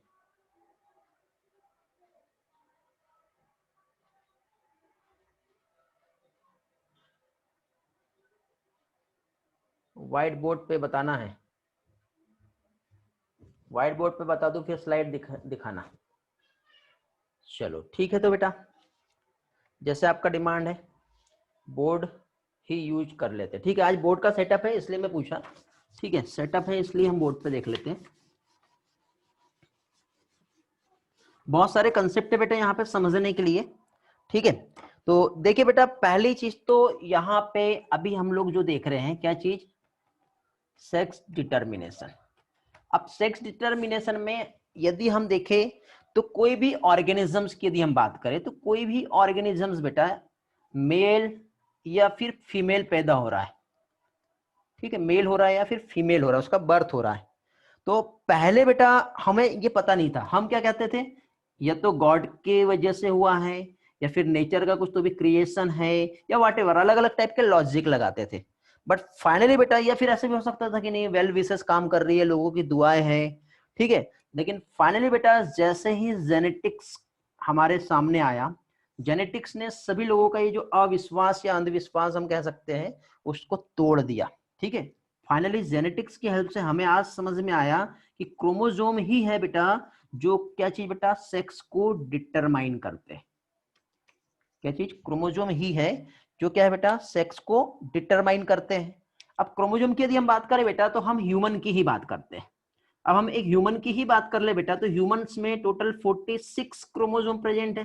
व्हाइट बोर्ड पे बताना है, व्हाइट बोर्ड पे बता दूं फिर स्लाइड दिखाना। चलो ठीक है, तो बेटा जैसे आपका डिमांड है बोर्ड ही यूज कर लेते हैं। ठीक है, आज बोर्ड का सेटअप है इसलिए मैं पूछा, ठीक है, सेटअप है इसलिए हम बोर्ड पे देख लेते हैं। बहुत सारे कंसेप्ट है बेटा यहाँ पे समझने के लिए, ठीक है। तो देखिए बेटा पहली चीज तो यहाँ पे अभी हम लोग जो देख रहे हैं क्या चीज, सेक्स डिटर्मिनेशन। अब सेक्स डिटर्मिनेशन में यदि हम देखें तो कोई भी ऑर्गेनिजम्स की यदि हम बात करें तो कोई भी ऑर्गेनिजम्स बेटा मेल या फिर फीमेल पैदा हो रहा है, ठीक है, मेल हो रहा है या फिर फीमेल हो रहा है, उसका बर्थ हो रहा है। तो पहले बेटा हमें ये पता नहीं था, हम क्या कहते थे, या तो गॉड के वजह से हुआ है या फिर नेचर का कुछ तो भी क्रिएशन है या व्हाटएवर, अलग अलग टाइप के लॉजिक लगाते थे। बट फाइनली बेटा, या फिर ऐसे भी हो सकता था कि नहीं वेल विशेस काम कर रही है, लोगों की दुआएं हैं, ठीक है। लेकिन फाइनली बेटा जैसे ही जेनेटिक्स हमारे सामने आया, जेनेटिक्स ने सभी लोगों का ये जो अविश्वास या अंधविश्वास हम कह सकते हैं उसको तोड़ दिया, ठीक है। फाइनली जेनेटिक्स की हेल्प से हमें आज समझ में आया कि क्रोमोसोम ही है बेटा जो क्या चीज बेटा, सेक्स को डिटरमाइन करते हैं। क्या चीज? क्रोमोसोम ही है जो क्या है बेटा, सेक्स को डिटरमाइन करते हैं। अब क्रोमोसोम की यदि हम बात करें बेटा तो हम ह्यूमन की ही बात करते हैं। अब हम एक ह्यूमन की ही बात कर ले बेटा, तो ह्यूमंस में टोटल 46 क्रोमोसोम प्रेजेंट है,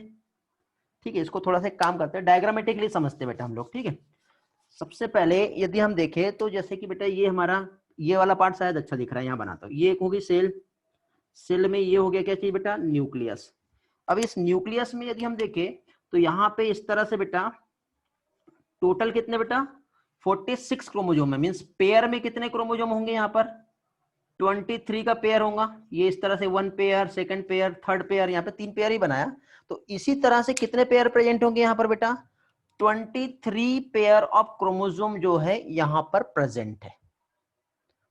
ठीक है। इसको थोड़ा सा काम करते हैं, डायग्रामेटिकली समझते हैं बेटा हम लोग, ठीक है। सबसे पहले यदि हम देखें तो जैसे कि बेटा ये हमारा ये वाला पार्ट शायद अच्छा दिख रहा है, यहाँ बनाता हूँ, ये एक होगी सेल, सेल में ये हो गया क्या चीज बेटा, न्यूक्लियस। अब इस न्यूक्लियस में यदि हम देखें तो यहाँ पे इस तरह से बेटा टोटल कितने बेटा 46 क्रोमोजोम है, मींस पेयर में कितने क्रोमोजोम होंगे यहाँ पर 23 का पेयर होगा। ये इस तरह से 1 pair, second pair, third pair, यहाँ पे 3 पेयर ही बनाया। तो इसी तरह से कितने पेयर प्रेजेंट होंगे यहाँ पर बेटा 23 पेयर ऑफ क्रोमोसोम जो है यहाँ पर प्रेजेंट है,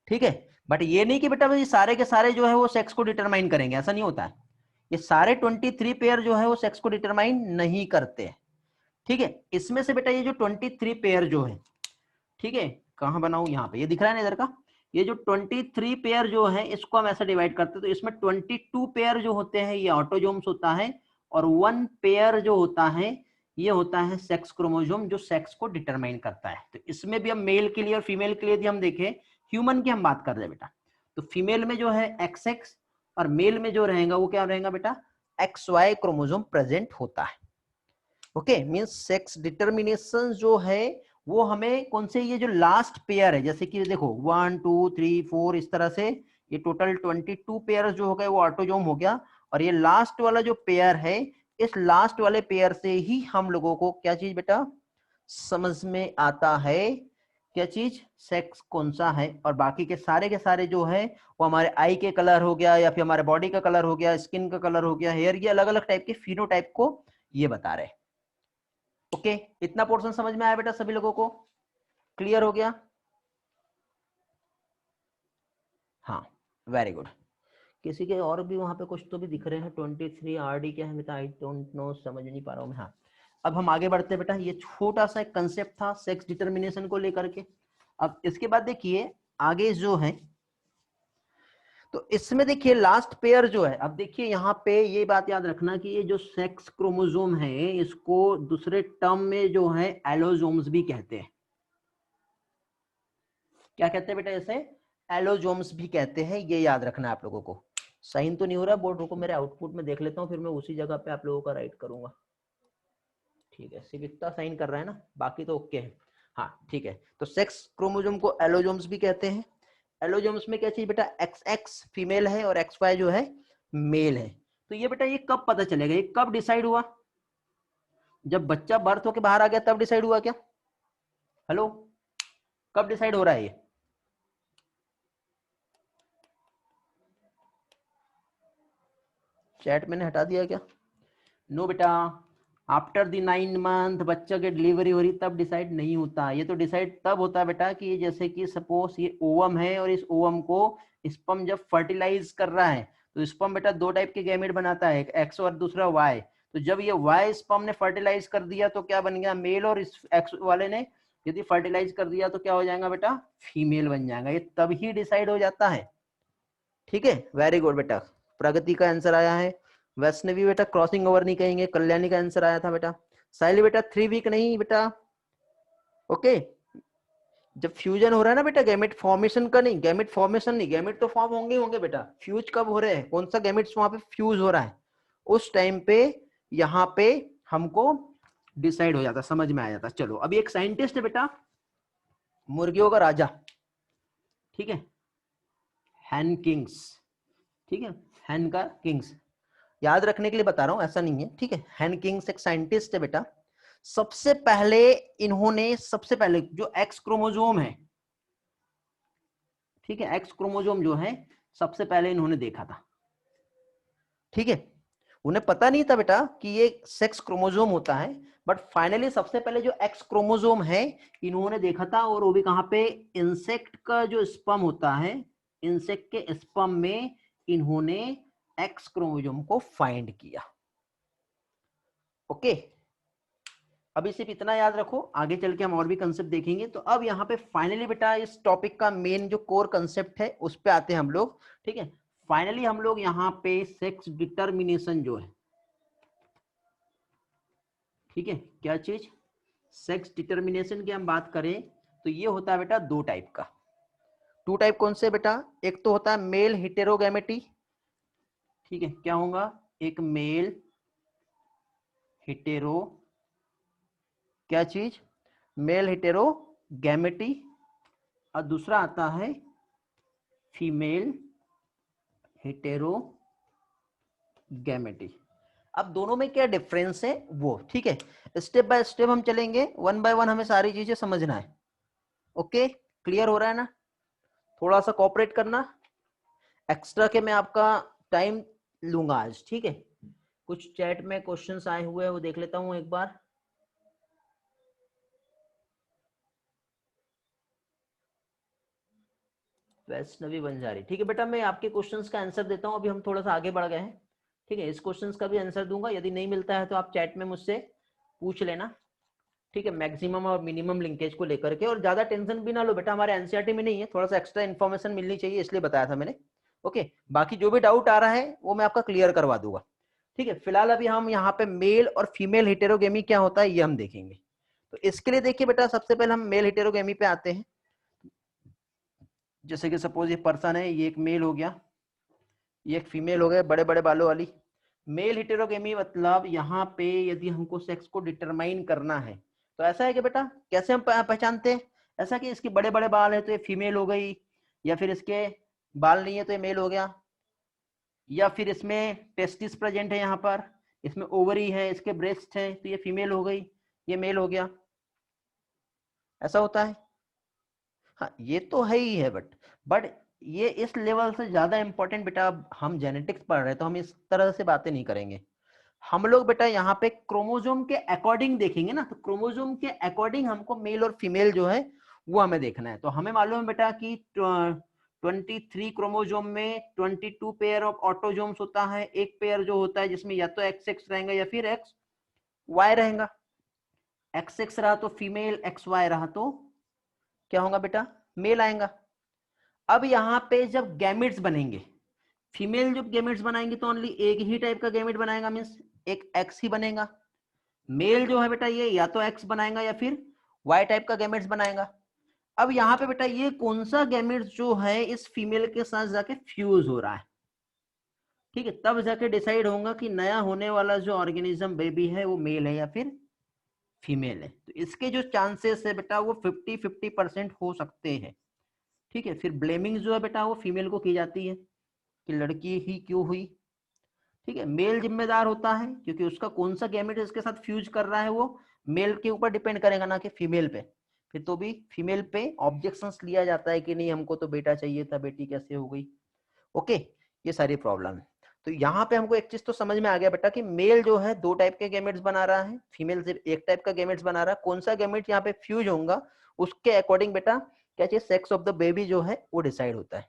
ठीक है। बट ये नहीं कि बेटा ये सारे के सारे जो है वो सेक्स को डिटरमाइन करेंगे, ऐसा नहीं होता है। ये सारे 23 पेयर जो है वो सेक्स को डिटरमाइन नहीं करते, ठीक है। इसमें से बेटा ये जो 23 पेयर जो है, ठीक है, कहां बनाऊं, यहाँ पे ये दिख रहा है ना इधर का, ये जो 23 पेयर जो है इसको हम ऐसा डिवाइड करते हैं, तो इसमें 22 पेयर जो होते हैं ये ऑटोजोम्स होता है, और 1 पेयर जो होता है ये होता है सेक्स क्रोमोसोम, जो सेक्स को डिटरमाइन करता है। तो इसमें भी हम मेल के लिए और फीमेल के लिए यदि हम देखें, ह्यूमन की हम बात कर रहे हैं बेटा, तो फीमेल में जो है XX और मेल में जो रहेगा वो क्या रहेगा बेटा, XY क्रोमोसोम प्रेजेंट होता है। ओके, मींस सेक्स डिटर्मिनेशन जो है वो हमें कौन से, ये जो लास्ट पेयर है, जैसे कि देखो 1 2 3 4 इस तरह से ये टोटल 22 पेयर जो हो गए वो ऑटोजोम हो गया, और ये लास्ट वाला जो पेयर है, इस लास्ट वाले पेयर से ही हम लोगों को क्या चीज बेटा समझ में आता है, क्या चीज सेक्स कौन सा है, और बाकी के सारे जो है वो हमारे आई के कलर हो गया, या फिर हमारे बॉडी का कलर हो गया, स्किन का कलर हो गया, हेयर, ये अलग अलग टाइप के फिनोटाइप को ये बता रहे हैं। ओके, इतना पोर्शन समझ में आया बेटा सभी लोगों को, क्लियर हो गया? हाँ, वेरी गुड। किसी के और भी वहां पे कुछ तो भी दिख रहे हैं, 23 RD क्या है बेटा, आई डोंट नो, समझ नहीं पा रहा हूँ मैं। हाँ, अब हम आगे बढ़ते हैं बेटा, ये छोटा सा एक कंसेप्ट था सेक्स डिटर्मिनेशन को लेकर के। अब इसके बाद देखिए आगे जो है, तो इसमें देखिए लास्ट पेयर जो है, अब देखिए यहाँ पे ये बात याद रखना कि ये जो सेक्स क्रोमोसोम है इसको दूसरे टर्म में जो है एलोजोम्स भी कहते हैं। क्या कहते हैं बेटा इसे, एलोजोम्स भी कहते हैं, ये याद रखना है आप लोगों को। साइन तो नहीं हो रहा बोर्ड, रुको मेरे आउटपुट में देख लेता हूँ, फिर मैं उसी जगह पे आप लोगों का राइट करूंगा। ठीक है, सिर्फ इतना साइन कर रहा है ना, बाकी तो ओके है। हाँ ठीक है, तो सेक्स क्रोमोसोम को एलोजोम्स भी कहते हैं। एलोजोम्स में क्या चीज बेटा, XX फीमेल है और XY जो है मेल है। तो ये बेटा ये कब पता चलेगा, ये कब डिसाइड हुआ, जब बच्चा बर्थ होके बाहर आ गया तब डिसाइड हुआ क्या? हेलो, कब डिसाइड हो रहा है ये? चैट मैंने हटा दिया क्या? नो बेटा, आफ्टर द 9 मंथ बच्चा की डिलीवरी हो रही तब डिसाइड नहीं होता, ये तो डिसाइड तब होता है बेटा कि जैसे कि सपोज ये ओवम है और इस ओवम को स्पर्म जब फर्टिलाइज कर रहा है, तो स्पर्म बेटा दो टाइप के गैमेट बनाता है, एक एक्स और दूसरा वाई। तो जब ये वाई स्पर्म ने फर्टिलाइज कर दिया तो क्या बन गया मेल, और इस एक्स वाले ने यदि फर्टिलाइज कर दिया तो क्या हो जाएगा बेटा, फीमेल बन जाएगा। ये तब ही डिसाइड हो जाता है। ठीक है, वेरी गुड बेटा, प्रगति का आंसर आया है। वैष्णवी बेटा क्रॉसिंग ओवर नहीं कहेंगे, कल्याणी का आंसर आया था बेटा। साइली बेटा 3 वीक नहीं बेटा, ओके। जब फ्यूजन हो रहा है ना बेटा, गैमेट फॉर्मेशन का नहीं, गैमेट फॉर्मेशन नहीं, गैमेट तो फॉर्म होंगे होंगे बेटा, फ्यूज कब हो रहे हैं, कौन सा गैमेट्स वहां पे फ्यूज हो रहा है, उस टाइम पे यहाँ पे हमको डिसाइड हो जाता, समझ में आ जाता। चलो अभी एक साइंटिस्ट है बेटा, मुर्गियों का राजा, ठीक है, हैन किंग्स, ठीक है, हैन का किंग्स, याद रखने के लिए बता रहा हूं, ऐसा नहीं है, ठीक है। हैन किंग्स एक साइंटिस्ट है बेटा, सबसे पहले इन्होंने, सबसे पहले जो एक्स क्रोमोसोम है, ठीक है, एक्स क्रोमोसोम जो है सबसे पहले इन्होंने देखा था, ठीक है। उन्हें पता नहीं था बेटा कि ये सेक्स क्रोमोसोम होता है, बट फाइनली सबसे पहले जो एक्स क्रोमोसोम है इन्होंने देखा था, और वो भी कहां पे, इंसेक्ट का जो स्पर्म होता है, इंसेक्ट के स्पर्म में इन्होंने एक्स क्रोमोसोम को फाइंड किया। ओके, अभी सिर्फ इतना याद रखो, आगे चल के हम और भी कंसेप्ट देखेंगे। तो अब यहाँ पे फाइनली बेटा इस टॉपिक का मेन जो कोर कंसेप्ट है उस पे आते हैं हम लोग, ठीक है। फाइनली हम लोग यहाँ पे सेक्स डिटर्मिनेशन जो है, ठीक है, क्या चीज, सेक्स डिटर्मिनेशन की हम बात करें तो ये होता है बेटा दो टाइप का। टू टाइप कौन से बेटा, एक तो होता है मेल हेटेरोगैमेटी, ठीक है, क्या होगा, एक मेल हेटेरो, क्या चीज, मेल हेटेरोगैमेटी, और दूसरा आता है फीमेल हेटेरोगैमेटी। अब दोनों में क्या डिफरेंस है वो, ठीक है, स्टेप बाय स्टेप हम चलेंगे, वन बाय वन हमें सारी चीजें समझना है। ओके, क्लियर हो रहा है ना? थोड़ा सा कोऑपरेट करना, एक्स्ट्रा के मैं आपका टाइम लूंगा आज, ठीक है। कुछ चैट में क्वेश्चंस आए हुए हैं वो देख लेता हूं एक बार। वैष्णवी बंजारी, ठीक है बेटा, मैं आपके क्वेश्चंस का आंसर देता हूं, अभी हम थोड़ा सा आगे बढ़ गए हैं, ठीक है। इस क्वेश्चंस का भी आंसर दूंगा, यदि नहीं मिलता है तो आप चैट में मुझसे पूछ लेना, ठीक है, मैक्सिमम और मिनिमम लिंकेज को लेकर के। और ज्यादा टेंशन भी ना लो बेटा, हमारे एनसीईआरटी में नहीं है, थोड़ा सा एक्स्ट्रा इन्फॉर्मेशन मिलनी चाहिए इसलिए बताया था मैंने। ओके, बाकी जो भी डाउट आ रहा है वो मैं आपका क्लियर करवा दूंगा। ठीक है, फिलहाल अभी हम यहाँ पे मेल और फीमेल हेटेरोगेमी क्या होता है ये हम देखेंगे। तो इसके लिए देखिए बेटा, सबसे पहले हम मेल हेटेरोगेमी पे आते हैं। जैसे कि सपोज ये पर्सन है, ये एक मेल हो गया, ये एक फीमेल हो गया, बड़े बड़े बालों वाली। मेल हेटेरोगेमी मतलब यहाँ पे यदि हमको सेक्स को डिटरमाइन करना है तो ऐसा है कि बेटा कैसे हम पहचानते हैं, ऐसा कि इसके बड़े बड़े बाल है तो ये फीमेल हो गई, या फिर इसके बाल नहीं है तो ये मेल हो गया, या फिर इसमें टेस्टिस प्रेजेंट है, यहाँ पर इसमें ओवरी है, इसके ब्रेस्ट है तो ये फीमेल हो गई, ये मेल हो गया, ऐसा होता है। हाँ ये तो है ही है, बट ये इस लेवल से ज्यादा इंपॉर्टेंट बेटा, हम जेनेटिक्स पढ़ रहे हैं तो हम इस तरह से बातें नहीं करेंगे। हम लोग बेटा यहाँ पे क्रोमोसोम के अकॉर्डिंग देखेंगे ना, तो क्रोमोसोम के अकॉर्डिंग हमको मेल और फीमेल जो है वो हमें देखना है। तो हमें मालूम है बेटा कि 23 क्रोमोसोम में 22 पेयर ऑफ ऑटोजोम्स होता है, एक पेयर जो होता है जिसमें या तो XX रहेगा या फिर XY रहेगा। XX रहा तो फीमेल, XY रहा तो क्या होगा बेटा, मेल आएगा। अब यहाँ पे जब गैमेट्स बनेंगे, फीमेल जब गैमेट्स बनाएंगे तो ओनली एक ही टाइप का गैमेट बनाएगा, मीन्स एक X ही बनेगा। मेल जो है बेटा ये या तो X बनाएगा या फिर Y टाइप का गैमेट्स बनाएगा। अब यहाँ पे बेटा ये कौन सा गैमेट्स जो है इस फीमेल के साथ जाके फ्यूज हो रहा है, ठीक है, तब जाके डिसाइड होगा कि नया होने वाला जो ऑर्गेनिज्म बेबी है वो मेल है या फिर फीमेल है। तो इसके जो चांसेस है बेटा वो 50-50% हो सकते हैं। ठीक है, फिर ब्लेमिंग जो है बेटा वो फीमेल को की जाती है कि लड़की ही क्यों हुई। ठीक है, मेल जिम्मेदार होता है क्योंकि उसका कौन सा गैमेट इसके साथ फ्यूज कर रहा है वो मेल के ऊपर डिपेंड करेगा, ना कि फीमेल पे। फिर तो भी फीमेल पे ऑब्जेक्शंस लिया जाता है कि नहीं हमको तो बेटा चाहिए था, बेटी कैसे हो गई। ओके, ये सारी प्रॉब्लम है। तो यहाँ पे हमको एक चीज तो समझ में आ गया बेटा कि मेल जो है 2 टाइप के गैमेट्स बना रहा है, फीमेल सिर्फ एक टाइप का गैमेट्स बना रहा है। कौन सा गैमेट यहाँ पे फ्यूज होगा उसके अकॉर्डिंग बेटा क्या चाहिए, सेक्स ऑफ द बेबी जो है वो डिसाइड होता है।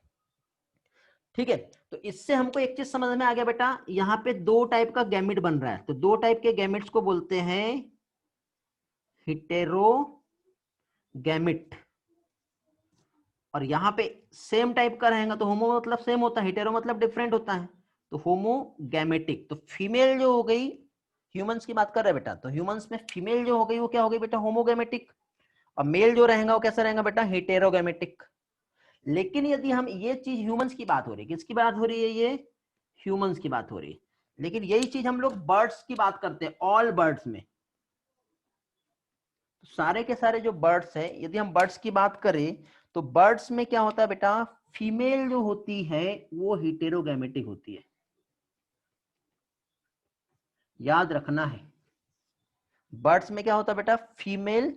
ठीक है, तो इससे हमको एक चीज समझ में आ गया बेटा, यहाँ पे 2 टाइप का गैमेट बन रहा है, तो 2 टाइप के गैमेट्स को बोलते हैं हेटेरोगैमेट। और यहाँ पे सेम टाइप का रहेगा तो होमो मतलब सेम होता है, हेटेरो मतलब डिफरेंट होता है, तो होमोगैमेटिक। तो फीमेल जो हो गई, ह्यूमंस की बात कर रहे हैं बेटा, तो ह्यूमंस में फीमेल जो हो गई वो क्या हो गई बेटा, होमोगैमेटिक। और मेल जो रहेगा वो कैसा रहेगा बेटा, हेटेरोगैमेटिक। लेकिन यदि हम ये चीज ह्यूमंस की बात हो रही है, किसकी बात हो रही है, ये ह्यूमंस की बात हो रही है, लेकिन यही चीज हम लोग बर्ड्स की बात करते हैं, ऑल बर्ड्स में। तो सारे के सारे जो बर्ड्स है, यदि हम बर्ड्स की बात करें तो बर्ड्स में क्या होता है बेटा, फीमेल जो होती है वो हेटेरोगैमेटिक होती है, याद रखना है। बर्ड्स में क्या होता है बेटा, फीमेल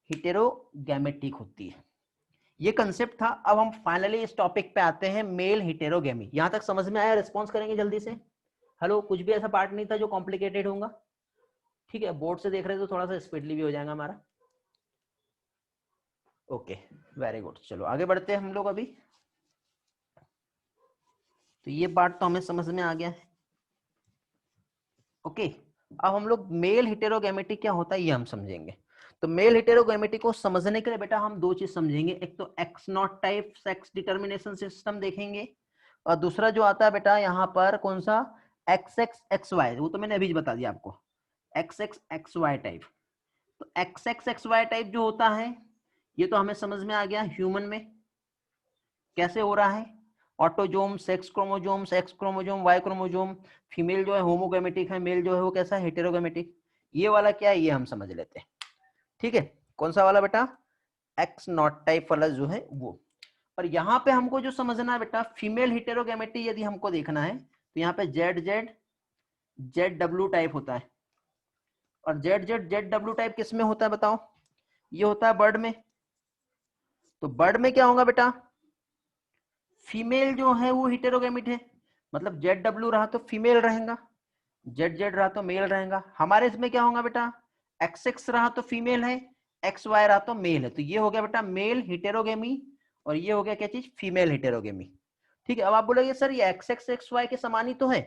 हेटेरोगैमेटिक होती है। ये कंसेप्ट था। अब हम फाइनली इस टॉपिक पे आते हैं, मेल हेटेरोगेमी। यहां तक समझ में आया, रिस्पॉन्स करेंगे जल्दी से। हेलो, कुछ भी ऐसा पार्ट नहीं था जो कॉम्प्लिकेटेड होगा, ठीक है, बोर्ड से देख रहे तो थोड़ा सा स्पीडली भी हो जाएगा हमारा। ओके, वेरी गुड, चलो आगे बढ़ते हैं हम लोग अभी। तो ये पार्ट तो हमें समझ में आ गया है। ओके, अब हम लोग मेल हेटेरोगेमेटी क्या होता है ये हम समझेंगे। तो मेल हेटेरोगेमेटी को समझने के लिए बेटा हम 2 चीज समझेंगे, एक तो x not type sex determination system देखेंगे, और दूसरा जो आता है बेटा यहाँ पर कौन सा, XXXY, वो तो मैंने अभी बता दिया आपको, XXXY टाइप। तो XXXY टाइप जो होता है ये तो हमें समझ में आ गया, ह्यूमन में कैसे हो रहा है, autosome, sex chromosome, sex chromosome, Y chromosome, female जो है होमोगैमेटिक है, मेल जो है वो कैसा है, हेटेरोगैमेटिक। ये वाला क्या है ये हम समझ लेते हैं। ठीक है, कौन सा वाला बेटा, एक्स नॉट टाइप वाला जो है वो। और यहाँ पे हमको जो समझना है बेटा, फीमेल हेटेरोगैमेटी यदि हमको देखना है तो यहाँ पे ZZ ZW टाइप होता है। और ZZ ZW टाइप किस में होता है बताओ, ये होता है बर्ड में। तो बर्ड में क्या होगा बेटा, फीमेल जो है वो हेटेरोगैमेट है, मतलब ZW रहा तो फीमेल रहेगा, ZZ रहा तो मेल रहेगा। हमारे इसमें क्या होगा बेटा, XX रहा तो फीमेल है, XY रहा तो मेल है। तो ये हो गया बेटा मेल हेटेरोगेमी, और ये हो गया क्या चीज, फीमेल हेटेरोगेमी। ठीक है, अब आप बोलोगे सर ये XXXY के समान ही तो है,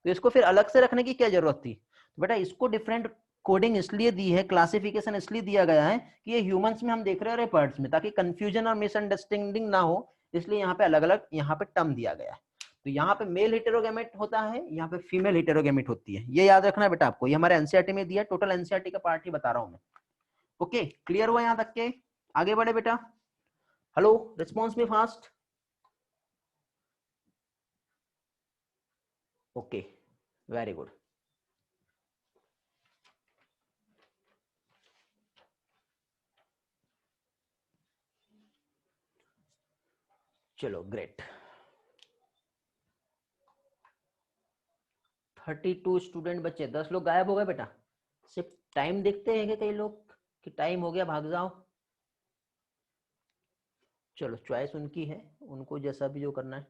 तो इसको फिर अलग से रखने की क्या जरूरत थी। तो बेटा इसको डिफरेंट कोडिंग इसलिए दी है, क्लासिफिकेशन इसलिए दिया गया है कि ये ह्यूमंस में हम देख रहे हैं बर्ड्स में, ताकि कंफ्यूजन और मिसअंडरस्टैंडिंग ना हो, इसलिए यहाँ पे अलग अलग यहाँ पे टर्म दिया गया है। तो यहाँ पे मेल हेटेरोगेमेट होता है, यहाँ पे फीमेल हेटेरोगेमेट होती है, ये याद रखना है बेटा आपको, ये हमारे एनसीईआरटी में दिया, टोटल एनसीईआरटी का पार्ट ही बता रहा हूँ मैं। ओके, क्लियर हुआ यहाँ तक के? आगे बढ़े बेटा। हेलो, रिस्पॉन्स में फास्ट। Okay, very good. चलो ग्रेट। 32 स्टूडेंट बच्चे, 10 लोग गायब हो गए बेटा। सिर्फ टाइम देखते हैं कि कई लोग कि टाइम हो गया भाग जाओ। चलो चॉइस उनकी है, उनको जैसा भी जो करना है।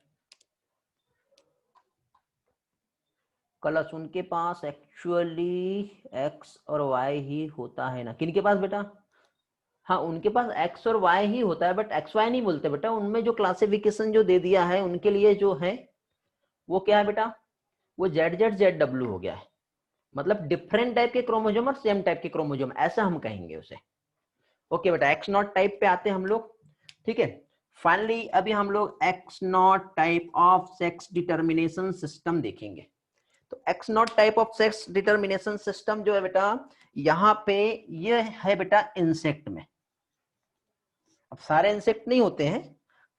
कलश उनके पास एक्चुअली x और y ही होता है ना, किनके पास बेटा? हाँ उनके पास x और y ही होता है, बट x y नहीं बोलते बेटा, उनमें जो क्लासिफिकेशन जो दे दिया है उनके लिए जो है वो क्या है बेटा? वो ZZ ZW हो गया है, मतलब डिफरेंट टाइप के क्रोमोजोम और सेम टाइप के क्रोमोजोम, ऐसा हम कहेंगे उसे। ओके बेटा, एक्स नॉट टाइप पे आते हैं हम लोग, ठीक है। फाइनली अभी हम लोग x not type of sex determination system देखेंगे। तो x not type of sex determination system जो है बेटा, यहाँ पे ये है बेटा इंसेक्ट में। अब सारे इंसेक्ट नहीं होते हैं,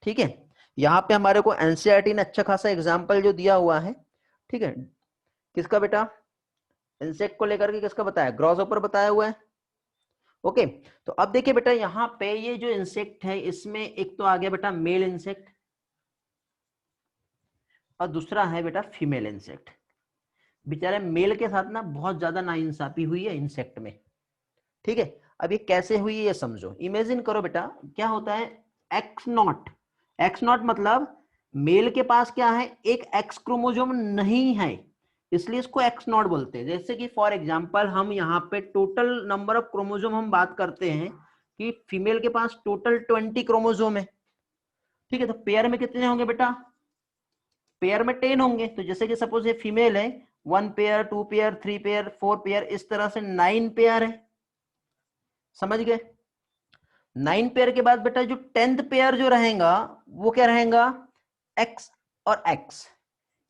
ठीक है। यहाँ पे हमारे को एनसीईआरटी ने अच्छा खासा एग्जाम्पल जो दिया हुआ है, ठीक है। किसका बेटा? इंसेक्ट को लेकर के किसका बताया? ग्रॉसहॉपर बताया हुआ है। ओके, तो अब देखिए बेटा यहाँ पे ये जो इंसेक्ट है इसमें एक तो आ गया बेटा मेल इंसेक्ट और दूसरा है बेटा फीमेल इंसेक्ट। बेचारे मेल के साथ ना बहुत ज्यादा नाइंसाफी हुई है इंसेक्ट में, ठीक है। अब ये कैसे हुई है ये समझो। इमेजिन करो बेटा, क्या होता है एक्स नॉट, एक्स नॉट मतलब मेल के पास क्या है, एक एक्स क्रोमोजोम नहीं है, इसलिए इसको एक्स नॉट बोलते हैं। जैसे कि फॉर एग्जांपल हम यहाँ पे टोटल नंबर ऑफ क्रोमोजोम हम बात करते हैं कि फीमेल के पास टोटल 20 क्रोमोजोम है, ठीक है। तो पेयर में कितने होंगे बेटा? पेयर में 10 होंगे। तो जैसे कि सपोज ये फीमेल है, 1 पेयर, 2 पेयर, 3 पेयर, 4 पेयर, इस तरह से 9 पेयर है, समझ गए। 9 पेयर के बाद बेटा जो 10th पेयर जो रहेगा वो क्या रहेगा? एक्स और एक्स,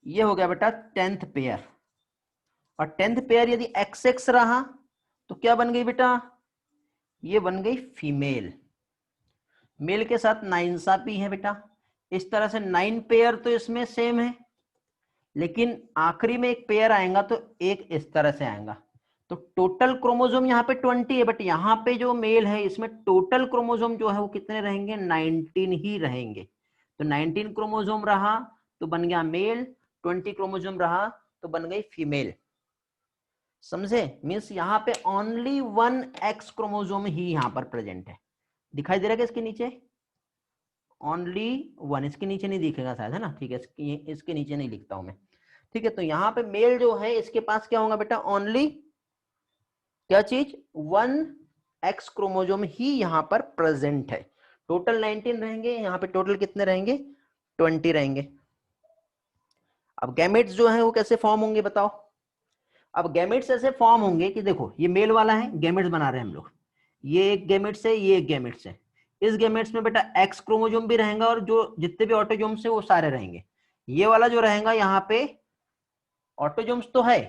ये हो गया बेटा 10th पेयर। और 10th पेयर यदि एक्स एक्स रहा तो क्या बन गई बेटा? ये बन गई फीमेल। मेल के साथ नाइंसाफी है बेटा, इस तरह से 9 पेयर तो इसमें सेम है, लेकिन आखिरी में एक पेयर आएगा तो एक इस तरह से आएगा। तो टोटल क्रोमोसोम यहाँ पे 20 है, बट यहाँ पे जो मेल है इसमें टोटल क्रोमोसोम जो है वो कितने रहेंगे? 19 ही रहेंगे। तो 19 क्रोमोसोम रहा तो बन गया मेल, 20 क्रोमोसोम रहा तो बन गई फीमेल, समझे। मीन्स यहाँ पे ओनली 1 एक्स क्रोमोसोम ही यहाँ पर प्रेजेंट है। दिखाई दे रहा है इसके नीचे? ओनली 1, इसके नीचे नहीं दिखेगा शायद, है ना, ठीक है। इसके नीचे नहीं लिखता हूं मैं, ठीक है। तो यहाँ पे मेल जो है इसके पास क्या होगा बेटा? ओनली क्या चीज? 1 एक्स क्रोमोसोम ही यहाँ पर प्रेजेंट है। टोटल 19 रहेंगे, यहाँ पे टोटल कितने रहेंगे? 20 रहेंगे। अब गैमेट्स जो है वो कैसे फॉर्म होंगे बताओ? अब गैमेट्स ऐसे फॉर्म होंगे कि देखो ये मेल वाला है, गैमेट्स बना रहे हैं हम लोग, ये एक गैमेट्स है, ये एक गैमेट्स है। इस गैमेट्स में बेटा एक्स क्रोमोसोम भी रहेगा और जो जितने भी ऑटोजोम्स है वो सारे रहेंगे। ये वाला जो रहेगा यहाँ पे ऑटोजोम्स तो है,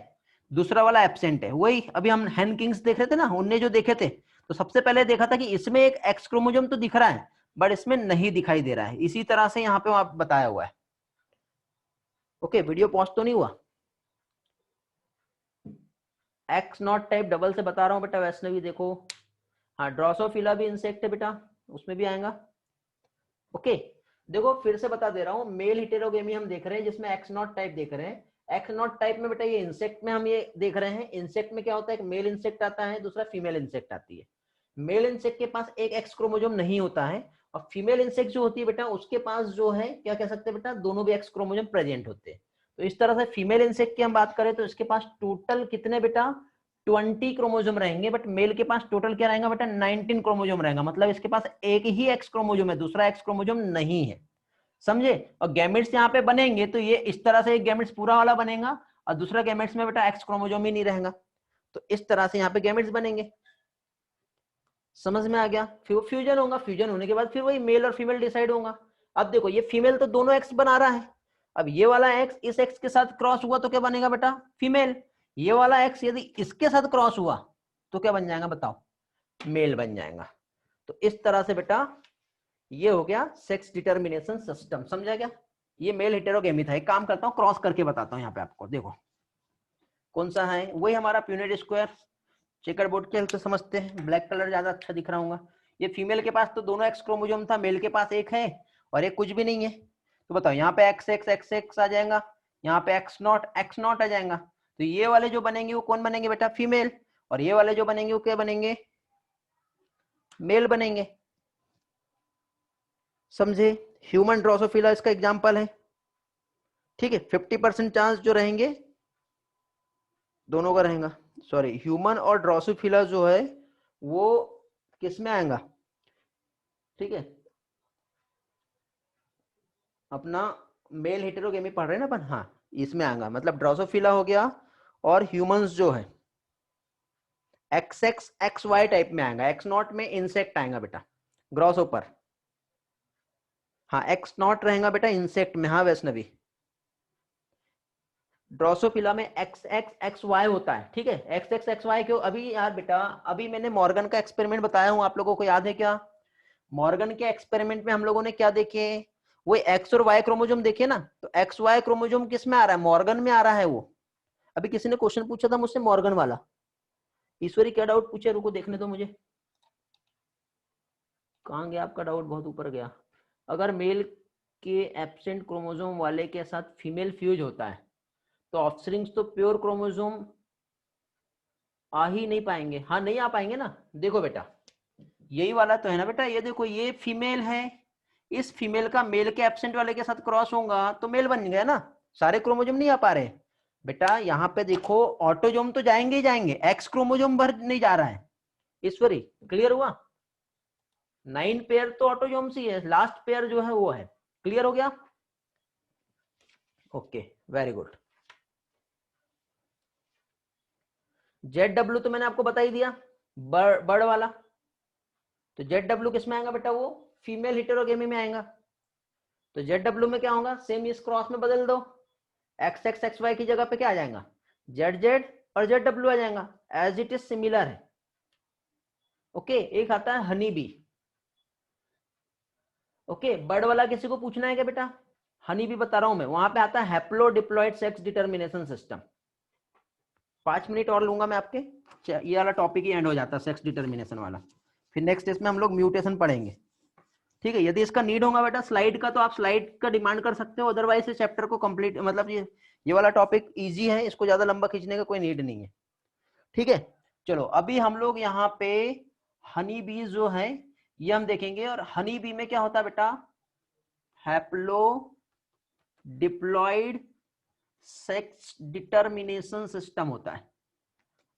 दूसरा वाला एब्सेंट है। वही अभी हम हैन किंग्स देख रहे थे ना, उनने जो देखे थे, तो सबसे पहले देखा था कि इसमें एक एक्स क्रोमोसोम तो दिख रहा है बट इसमें नहीं दिखाई दे रहा है। इसी तरह से यहाँ पे बताया हुआ है। ओके, वीडियो पॉज तो नहीं हुआ? एक्स नॉट टाइप डबल से बता रहा हूँ बेटा, वैष्णवी देखो। हाँ, ड्रोसोफिला भी इंसेक्ट है बेटा, उसमें भी आएगा। ओके, देखो फिर से बता दे रहा हूँ, मेल हेटेरोगेमी हम देख रहे हैं जिसमें एक्स नॉट टाइप देख रहे हैं। एक्स नॉट टाइप में बेटा ये इंसेक्ट में हम ये देख रहे हैं। इंसेक्ट में क्या होता है? एक मेल इंसेक्ट आता है, दूसरा फीमेल इंसेक्ट आती है। मेल इंसेक्ट के पास एक एक्स क्रोमोसोम नहीं होता है, और फीमेल इंसेक्ट जो होती है बेटा उसके पास जो है क्या कह सकते हैं बेटा? दोनों भी एक्स क्रोमोसोम प्रेजेंट होते हैं। तो इस तरह से फीमेल इंसेक्ट की हम बात करें तो इसके पास टोटल कितने बेटा? 20 क्रोमोसोम रहेंगे, बट मेल के पास टोटल क्या रहेगा बेटा? 19 क्रोमोसोम रहेगा। मतलब इसके पास एक ही एक्स क्रोमोसोम है, दूसरा एक्स क्रोमोसोम नहीं है, समझे। और गैमेट्स यहाँ पे बनेंगे तो ये इस तरह से एक गैमेट्स पूरा वाला बनेगा और दूसरा गैमेट्स में बेटा एक्स क्रोमोसोम ही नहीं रहेगा। तो इस तरह से यहाँ पे गैमेट्स बनेंगे। समझ में आ गया? फ्यूजन होगा, फ्यूजन होने के बाद फिर वही मेल और फीमेल डिसाइड होगा। अब देखो ये फीमेल तो दोनों एक्स बना रहा है, अब ये वाला एक्स इस एक्स के साथ क्रॉस हुआ तो क्या बनेगा बेटा? फीमेल। ये वाला एक्स यदि इसके साथ क्रॉस हुआ तो क्या बन जाएगा बताओ? मेल बन जाएगा। तो इस तरह से बेटा ये हो गया सेक्स डिटर्मिनेशन सिस्टम। समझा गया? ये मेल हेटेरोगेमी था। एक काम करता हूँ क्रॉस करके बताता हूँ यहाँ पे आपको। देखो कौन सा है, वही हमारा प्यूनेट स्क्वायर। चेकर बोर्ड के हेल्प से समझते हैं, ब्लैक कलर ज्यादा अच्छा दिख रहा होगा। ये फीमेल के पास तो दोनों एक्स क्रोमोसोम था, मेल के पास एक है और एक कुछ भी नहीं है। तो बताओ यहाँ पे एक्स एक्स एक्स एक्स आ जाएगा, यहाँ पे एक्स नॉट आ जाएगा। तो ये वाले जो बनेंगे वो कौन बनेंगे बेटा? फीमेल। और ये वाले जो बनेंगे वो क्या बनेंगे? मेल बनेंगे। समझे? ह्यूमन ड्रोसोफिला इसका एग्जाम्पल है। ठीक है, 50% चांस जो रहेंगे दोनों का रहेगा। सॉरी, ह्यूमन और ड्रोसोफिला जो है वो किस में आएगा? ठीक है, अपना मेल हेटेरोगेमी पढ़ रहे हैं ना अपन, हाँ इसमें आएगा। मतलब ड्रोसोफिला हो गया और ह्यूमंस जो है X X X Y type में आएगा। एक्स नॉट में इंसेक्ट आएगा बेटा, ग्रॉस ऊपर। हाँ एक्स नॉट रहेगा बेटा इंसेक्ट में। हाँ वैष्णवी, ड्रोसोफिला में एक्स एक्स एक्स वाई होता है। ठीक है, एक्स एक्स एक्स वाई क्यों? अभी यार बेटा अभी मैंने मॉर्गन का एक्सपेरिमेंट बताया हूं, आप लोगों को याद है क्या? मॉर्गन के एक्सपेरिमेंट में हम लोगों ने क्या देखे? वो एक्स और वाई क्रोमोसोम देखे ना। तो एक्स वाई क्रोमोसोम किस में आ रहा है? मॉर्गन में आ रहा है वो। अभी किसी ने क्वेश्चन पूछा था मुझसे मॉर्गन वाला। ईश्वरी क्या डाउट पूछे? रुको देखने दो मुझे, कहाँ गया आपका डाउट? बहुत ऊपर गया। अगर मेल के एब्सेंट क्रोमोसोम वाले के साथ फीमेल फ्यूज होता है तो ऑफस्प्रिंग्स तो प्योर क्रोमोसोम आ ही नहीं पाएंगे। हाँ नहीं आ पाएंगे ना। देखो बेटा यही वाला तो है ना बेटा, ये देखो ये फीमेल है, इस फीमेल का मेल के एब्सेंट वाले के साथ क्रॉस होगा तो मेल बन गया ना। सारे क्रोमोसोम नहीं आ पा रहे बेटा। यहाँ पे देखो ऑटोजोम तो जाएंगे ही जाएंगे, एक्स क्रोमोसोम भर नहीं जा रहा है। ईश्वरी क्लियर हुआ? 9 पेयर तो ऑटोजोम्स ही है, लास्ट पेयर जो है वो है। क्लियर हो गया? Okay very good. ZW तो मैंने आपको बता ही दिया, बर्ड वाला। तो ZW किस में आएगा बेटा? वो फीमेल हेटेरोगेमी में आएगा। तो ZW में क्या होगा? सेम इस क्रॉस में बदल दो, एक्स एक्स एक्स वाई की जगह पे क्या आ जाएगा? जेड जेड और ZW आ जाएगा। एज इट इज सिमिलर है। ओके, एक आता है हनी बी। ओके, बर्ड वाला किसी को पूछना है क्या बेटा? हनी बी बता रहा हूं मैं, वहां पे आता है हैप्लोडिप्लॉइड सेक्स डिटर्मिनेशन सिस्टम। 5 मिनट और लूंगा मैं आपके, ये वाला टॉपिक ही एंड हो जाता है सेक्स डिटर्मिनेशन वाला। फिर नेक्स्ट इसमें हम लोग म्यूटेशन पढ़ेंगे। ठीक है, यदि इसका नीड होगा बेटा स्लाइड का तो आप स्लाइड का डिमांड कर सकते हो, अदरवाइज इस चैप्टर को कंप्लीट, मतलब ये वाला टॉपिक इजी है, इसको ज्यादा लंबा खींचने का कोई नीड नहीं है। ठीक है, चलो अभी हम लोग यहाँ पे हनी बी जो है ये हम देखेंगे। और हनी बी में क्या होता है बेटा? Haplo diploid sex determination system होता है।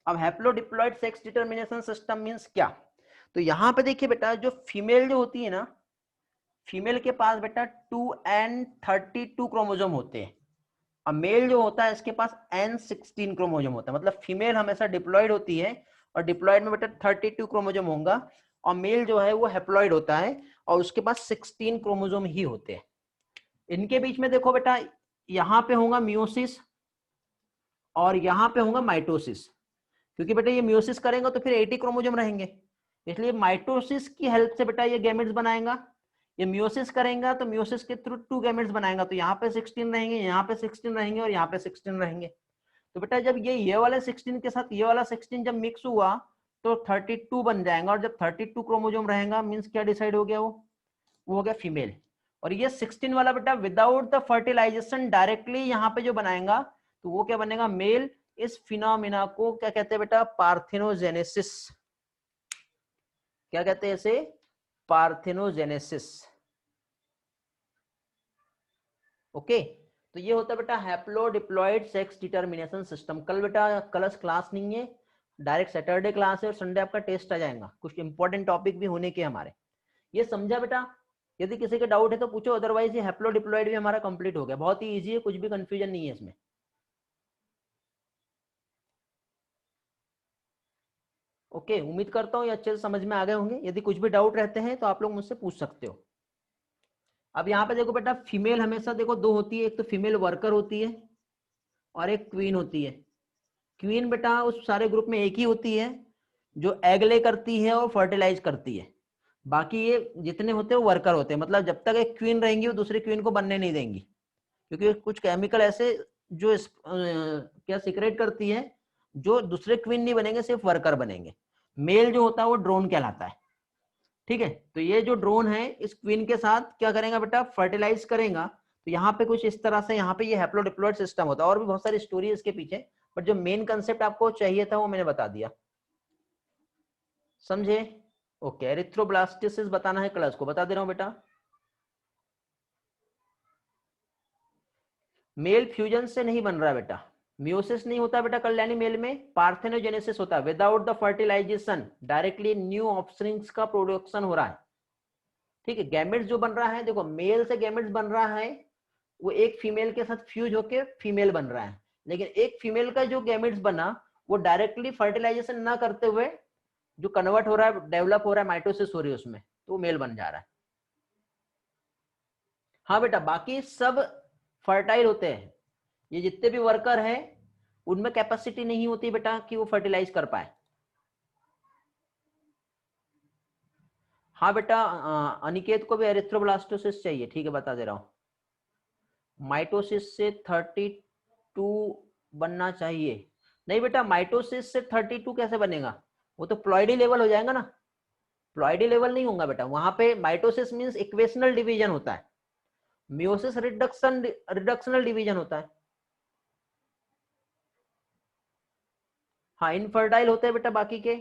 अब हैप्लोडिप्लॉइड सेक्स डिटर्मिनेशन सिस्टम मींस क्या? तो यहां पे देखिए बेटा, जो फीमेल जो होती है ना, फीमेल के पास बेटा 2n32 क्रोमोसोम होते हैं। अब मेल जो होता है इसके पास n16 क्रोमोसोम होता है। मतलब फीमेल हमेशा डिप्लॉइड होती है और डिप्लॉइड में बेटा 32 क्रोमोसोम होगा, और मेल जो है वो हैप्लॉइड होता है और उसके पास 16 क्रोमोसोम ही होते हैं। इनके बीच में देखो बेटा, यहां पे होगा मियोसिस और यहां पे होगा माइटोसिस। क्योंकि बेटा ये मियोसिस करेंगे तो फिर 80 क्रोमोसोम रहेंगे, इसलिए माइटोसिस की हेल्प से बेटा ये गैमेट्स बनाएगा। ये मियोसिस करेगा तो मियोसिस के थ्रू 2 गैमेट्स बनाएगा। तो यहाँ पे 16 रहेंगे, यहाँ पे 16 रहेंगे और यहाँ पे 16 रहेंगे। तो बेटा जब ये वाले 16 के साथ ये वाला 16 जब मिक्स हुआ तो 32 बन जाएगा। और जब 32 क्रोमोसोम रहेगा मीन्स क्या डिसाइड हो गया? वो हो गया फीमेल। और ये 16 वाला बेटा विदाउट द फर्टिलाइजेशन डायरेक्टली यहाँ पे जो बनाएगा तो वो क्या बनेगा? मेल। इस फिनोमिना को क्या कहते हैं बेटा? पार्थेनोजेनेसिस। क्या कहते हैं इसे? पार्थेनोजेनेसिस। ओके, तो ये होता है बेटा हैप्लोडिप्लॉइड सेक्स डिटर्मिनेशन सिस्टम। कल बेटा क्लास नहीं है, डायरेक्ट सैटरडे क्लास है और संडे आपका टेस्ट आ जाएगा। कुछ इंपॉर्टेंट टॉपिक भी होने के हमारे। ये समझा बेटा? यदि किसी के डाउट है तो पूछो, अदरवाइज ये हैप्लोडिप्लॉइड भी हमारा कंप्लीट हो गया। बहुत ही इजी है, कुछ भी कंफ्यूजन नहीं है इसमें। ओके, उम्मीद करता हूँ ये अच्छे से समझ में आ गए होंगे। यदि कुछ भी डाउट रहते हैं तो आप लोग मुझसे पूछ सकते हो। अब यहाँ पे देखो बेटा, फीमेल हमेशा देखो दो होती है, एक तो फीमेल वर्कर होती है और एक क्वीन होती है। क्वीन बेटा उस सारे ग्रुप में एक ही होती है जो एग ले करती है और फर्टिलाइज करती है। बाकी ये जितने होते हैं वो वर्कर होते हैं, मतलब जब तक एक क्वीन रहेंगी वो दूसरी क्वीन को बनने नहीं देंगी, क्योंकि कुछ केमिकल ऐसे जो क्या सीक्रेट करती है, जो दूसरे क्वीन नहीं बनेंगे, सिर्फ वर्कर बनेंगे। मेल जो होता है वो ड्रोन कहलाता है। ठीक है, तो ये जो ड्रोन है इस क्वीन के साथ क्या करेगा बेटा, फर्टिलाइज करेगा। तो यहाँ पे कुछ इस तरह से यहाँ पे ये हैप्लोडिप्लॉइड सिस्टम होता है, और भी बहुत सारी स्टोरी है इसके पीछे, बट जो मेन कंसेप्ट आपको चाहिए था वो मैंने बता दिया, समझे? ओके, एरिथ्रोब्लास्टिसिस बताना है क्लास को, बता दे रहा हूं बेटा। मेल फ्यूजन से नहीं बन रहा बेटा, मियोसिस नहीं होता बेटा कल्याणी मेल में, पार्थेनोजेनेसिस होता है। Without the fertilisation directly new offsprings का प्रोडक्शन हो रहा है। ठीक है, गैमेट्स जो बन रहा है, देखो मेल से गैमेट्स बन रहा है, वो एक फीमेल के साथ फ्यूज होके फीमेल बन रहा है, लेकिन एक फीमेल का जो गैमेट्स बना वो डायरेक्टली फर्टिलाइजेशन ना करते हुए जो कन्वर्ट हो रहा है, डेवलप हो रहा है, माइटोसिस हो रही है उसमें, तो वो मेल बन जा रहा है। हाँ बेटा, बाकी सब फर्टाइल होते हैं। ये जितने भी वर्कर हैं उनमें कैपेसिटी नहीं होती बेटा कि वो फर्टिलाइज कर पाए। हाँ बेटा, अनिकेत को भी एरिथ्रोब्लास्टोसिस चाहिए, ठीक है बता दे रहा हूं। माइटोसिस से 32 बनना चाहिए। नहीं बेटा, माइटोसिस से 32 कैसे बनेगा, वो तो प्लॉइडी लेवल हो जाएगा ना। प्लॉइडी लेवल नहीं होगा बेटा, वहां पे माइटोसिस मींस इक्वेशनल डिवीजन होता है, मियोसिस रिडक्शनल डिवीजन होता है। हाँ, इनफर्टाइल होते हैं बेटा, बाकी के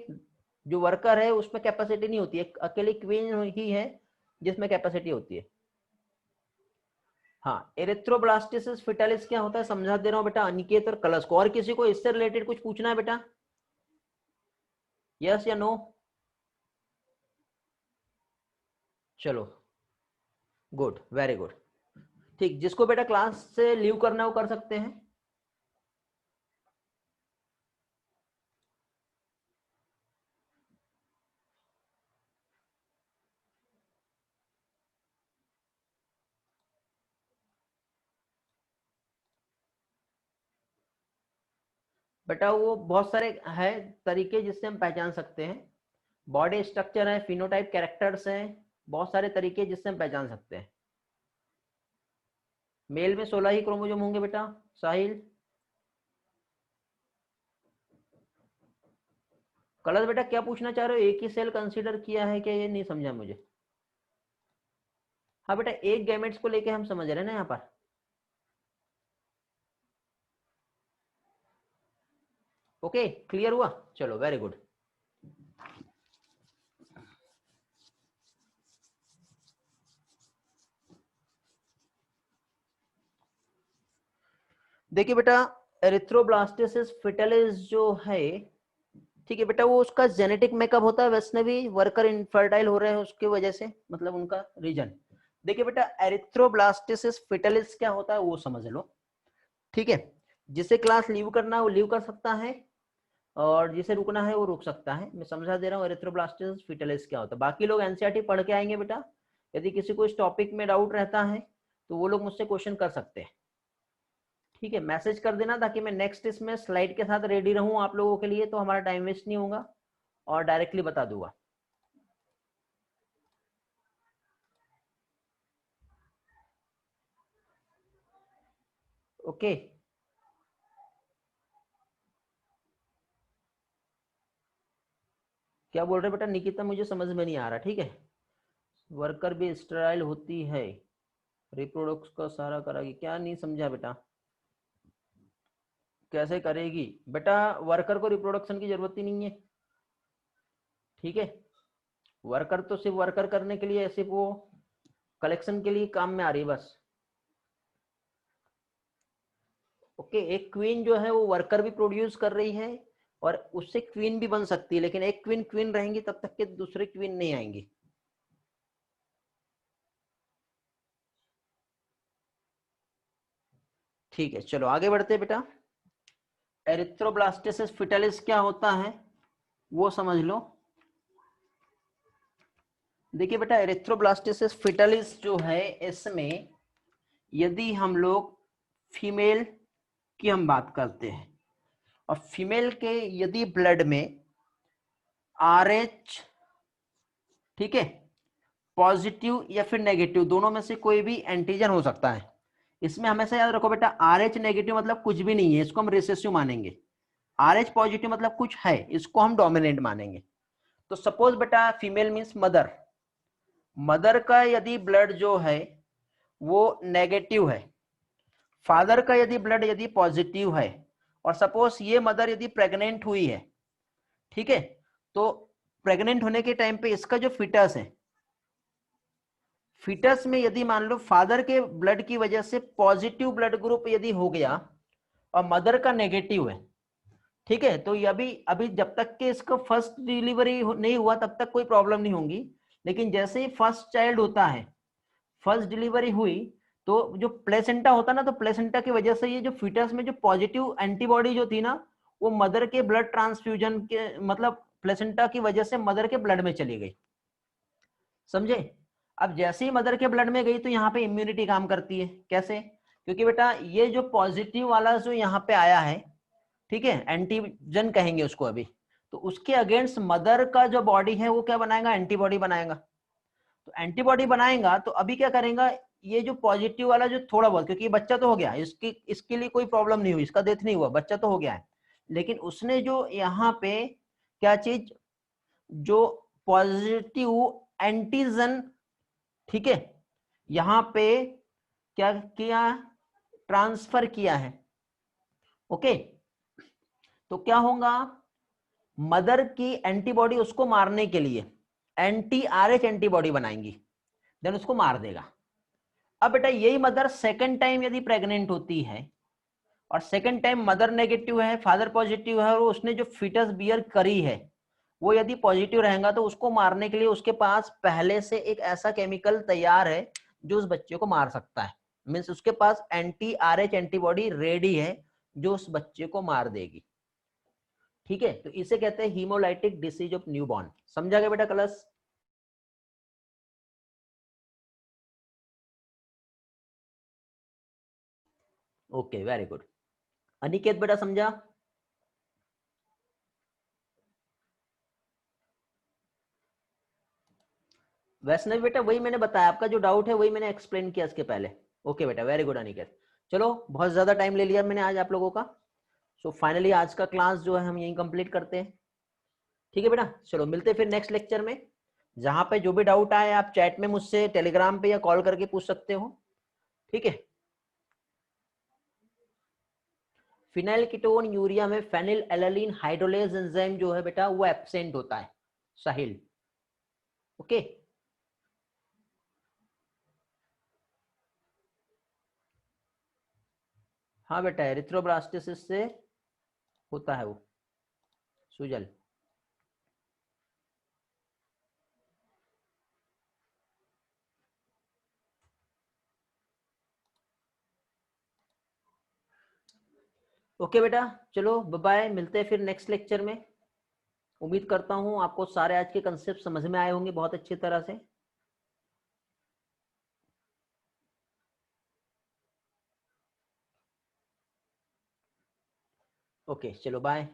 जो वर्कर है उसमें कैपेसिटी नहीं होती है, अकेली क्वीन ही है जिसमें कैपेसिटी होती है। हाँ, एरिथ्रोब्लास्टिसिस फिटालिस क्या होता है समझा दे रहा हूँ बेटा अनिकेत और कलश को। और किसी को इससे रिलेटेड कुछ पूछना है बेटा, यस या नो? चलो, गुड, वेरी गुड। ठीक, जिसको बेटा क्लास से लीव करना है वो कर सकते हैं। बेटा वो बहुत सारे है तरीके जिससे हम पहचान सकते हैं, बॉडी स्ट्रक्चर है, फिनोटाइप, कैरेक्टर्स हैं, बहुत सारे तरीके जिससे हम पहचान सकते हैं। मेल में 16 ही क्रोमोसोम होंगे बेटा, साहिल। कलर बेटा क्या पूछना चाह रहे हो, एक ही सेल कंसीडर किया है क्या, ये नहीं समझा मुझे। हाँ बेटा, एक गैमेट्स को लेके हम समझ रहे हैं ना यहाँ पर। ओके, क्लियर हुआ, चलो वेरी गुड। देखिए बेटा, एरिथ्रोब्लास्टिसिस फिटालिस जो है, ठीक है बेटा, वो उसका जेनेटिक मेकअप होता है, वैष्णवी वर्कर इनफर्टाइल हो रहे हैं उसकी वजह से, मतलब उनका रीजन। देखिए बेटा, एरिथ्रोब्लास्टिसिस फिटालिस क्या होता है वो समझ लो, ठीक है। जिसे क्लास लीव करना है वो लीव कर सकता है, और जिसे रुकना है वो रुक सकता है। मैं समझा दे रहा हूँ एरिथ्रोब्लास्टिसिस फिटालिस क्या होता है। बाकी लोग एनसीईआरटी पढ़ के आएंगे बेटा, यदि किसी को इस टॉपिक में डाउट रहता है तो वो लोग मुझसे क्वेश्चन कर सकते हैं। ठीक है, मैसेज कर देना ताकि मैं नेक्स्ट इसमें स्लाइड के साथ रेडी रहूं आप लोगों के लिए, तो हमारा टाइम वेस्ट नहीं होगा और डायरेक्टली बता दूंगा। ओके, क्या बोल रहे बेटा निकिता, मुझे समझ में नहीं आ रहा। ठीक है, वर्कर भी स्टेराइल होती है, रिप्रोडक्स का सारा कराएगी, क्या नहीं समझा बेटा, कैसे करेगी बेटा? वर्कर को रिप्रोडक्शन की जरूरत ही नहीं है, ठीक है। वर्कर तो सिर्फ वर्कर करने के लिए, सिर्फ वो कलेक्शन के लिए काम में आ रही है बस। ओके, एक क्वीन जो है वो वर्कर भी प्रोड्यूस कर रही है और उससे क्वीन भी बन सकती है, लेकिन एक क्वीन क्वीन रहेंगी तब तक के दूसरे क्वीन नहीं आएंगी। ठीक है, चलो आगे बढ़ते हैं बेटा। एरिथ्रोब्लास्टिसिस फिटालिस क्या होता है, वो समझ लो। देखिए बेटा एरिथ्रोब्लास्टिसिस फिटलिस जो है, इसमें यदि हम लोग फीमेल की हम बात करते हैं और फीमेल के यदि ब्लड में RH, ठीक है, पॉजिटिव या फिर नेगेटिव, दोनों में से कोई भी एंटीजन हो सकता है। इसमें हमेशा याद रखो बेटा RH नेगेटिव मतलब कुछ भी नहीं है, इसको हम रिसेसिव मानेंगे। RH पॉजिटिव मतलब कुछ है, इसको हम डोमिनेंट मानेंगे। तो सपोज बेटा फीमेल मींस मदर, मदर का यदि ब्लड जो है वो नेगेटिव है, फादर का यदि ब्लड यदि पॉजिटिव है, और सपोज ये मदर यदि प्रेग्नेंट हुई है, ठीक है, तो प्रेग्नेंट होने के टाइम पे इसका जो फिटस है, फिटस में यदि मान लो फादर के ब्लड की वजह से पॉजिटिव ब्लड ग्रुप यदि हो गया और मदर का नेगेटिव है, ठीक है, तो ये अभी जब तक कि इसका फर्स्ट डिलीवरी नहीं हुआ तब तक कोई प्रॉब्लम नहीं होगी। लेकिन जैसे ही फर्स्ट चाइल्ड होता है, फर्स्ट डिलीवरी हुई, तो जो प्लेसेंटा होता ना, तो प्लेसेंटा की वजह से ये जो फीटस में जो पॉजिटिव एंटीबॉडी जो थी ना, वो मदर के ब्लड ट्रांसफ्यूजन के मतलब प्लेसेंटा की वजह से मदर के ब्लड में चली गई, समझे। अब जैसे ही मदर के ब्लड में गई तो यहाँ पे इम्यूनिटी काम करती है। कैसे? क्योंकि बेटा ये जो पॉजिटिव वाला जो यहाँ पे आया है, ठीक है, एंटीजन कहेंगे उसको अभी, तो उसके अगेंस्ट मदर का जो बॉडी है वो क्या बनाएगा, एंटीबॉडी बनाएगा। तो एंटीबॉडी बनाएगा तो अभी क्या करेगा, ये जो पॉजिटिव वाला जो थोड़ा बहुत, क्योंकि बच्चा तो हो गया, इसके लिए कोई प्रॉब्लम नहीं हुई, इसका डेथ नहीं हुआ, बच्चा तो हो गया है, लेकिन उसने जो यहाँ पे क्या चीज, जो पॉजिटिव एंटीजन, ठीक है, यहां पे क्या किया, ट्रांसफर किया है। ओके, तो क्या होगा, मदर की एंटीबॉडी उसको मारने के लिए anti-RH एंटीबॉडी बनाएंगी, देन उसको मार देगा। अब बेटा यही मदर सेकंड टाइम यदि प्रेग्नेंट होती है और सेकंड टाइम मदर नेगेटिव है, फादर पॉजिटिव है, और उसने जो फीटस बियर करी है वो यदि पॉजिटिव रहेगा, तो उसको मारने के लिए उसके पास पहले से एक ऐसा केमिकल तैयार है जो उस बच्चे को मार सकता है। मीन्स उसके पास anti-RH एंटीबॉडी रेडी है जो उस बच्चे को मार देगी। ठीक है, तो इसे कहते हैं हीमोलाइटिक डिसीज ऑफ न्यूबॉर्न। समझा गया बेटा class? Okay, very good. Aniket बेटा समझा? वैष्णव बेटा वही मैंने बताया, आपका जो डाउट है वही मैंने एक्सप्लेन किया इसके पहले। ओके बेटा, वेरी गुड अनिकेत। चलो बहुत ज्यादा टाइम ले लिया मैंने आज आप लोगों का, सो फाइनली आज का क्लास जो है हम यहीं कंप्लीट करते हैं। ठीक है बेटा, चलो मिलते हैं फिर नेक्स्ट लेक्चर में। जहां पे जो भी डाउट आए आप चैट में मुझसे टेलीग्राम पे या कॉल करके पूछ सकते हो। ठीक है, फिनाइल कीटोन यूरिया में फेनिल एलानिन हाइड्रोलेज एंजाइम जो है बेटा वो एब्सेंट होता है, साहिल। ओके, हाँ बेटा एरिथ्रोब्लास्टिसिस से होता है वो, सुजल। ओके बेटा, चलो बाय, मिलते हैं फिर नेक्स्ट लेक्चर में। उम्मीद करता हूं आपको सारे आज के कंसेप्ट समझ में आए होंगे बहुत अच्छी तरह से। ओके, चलो बाय।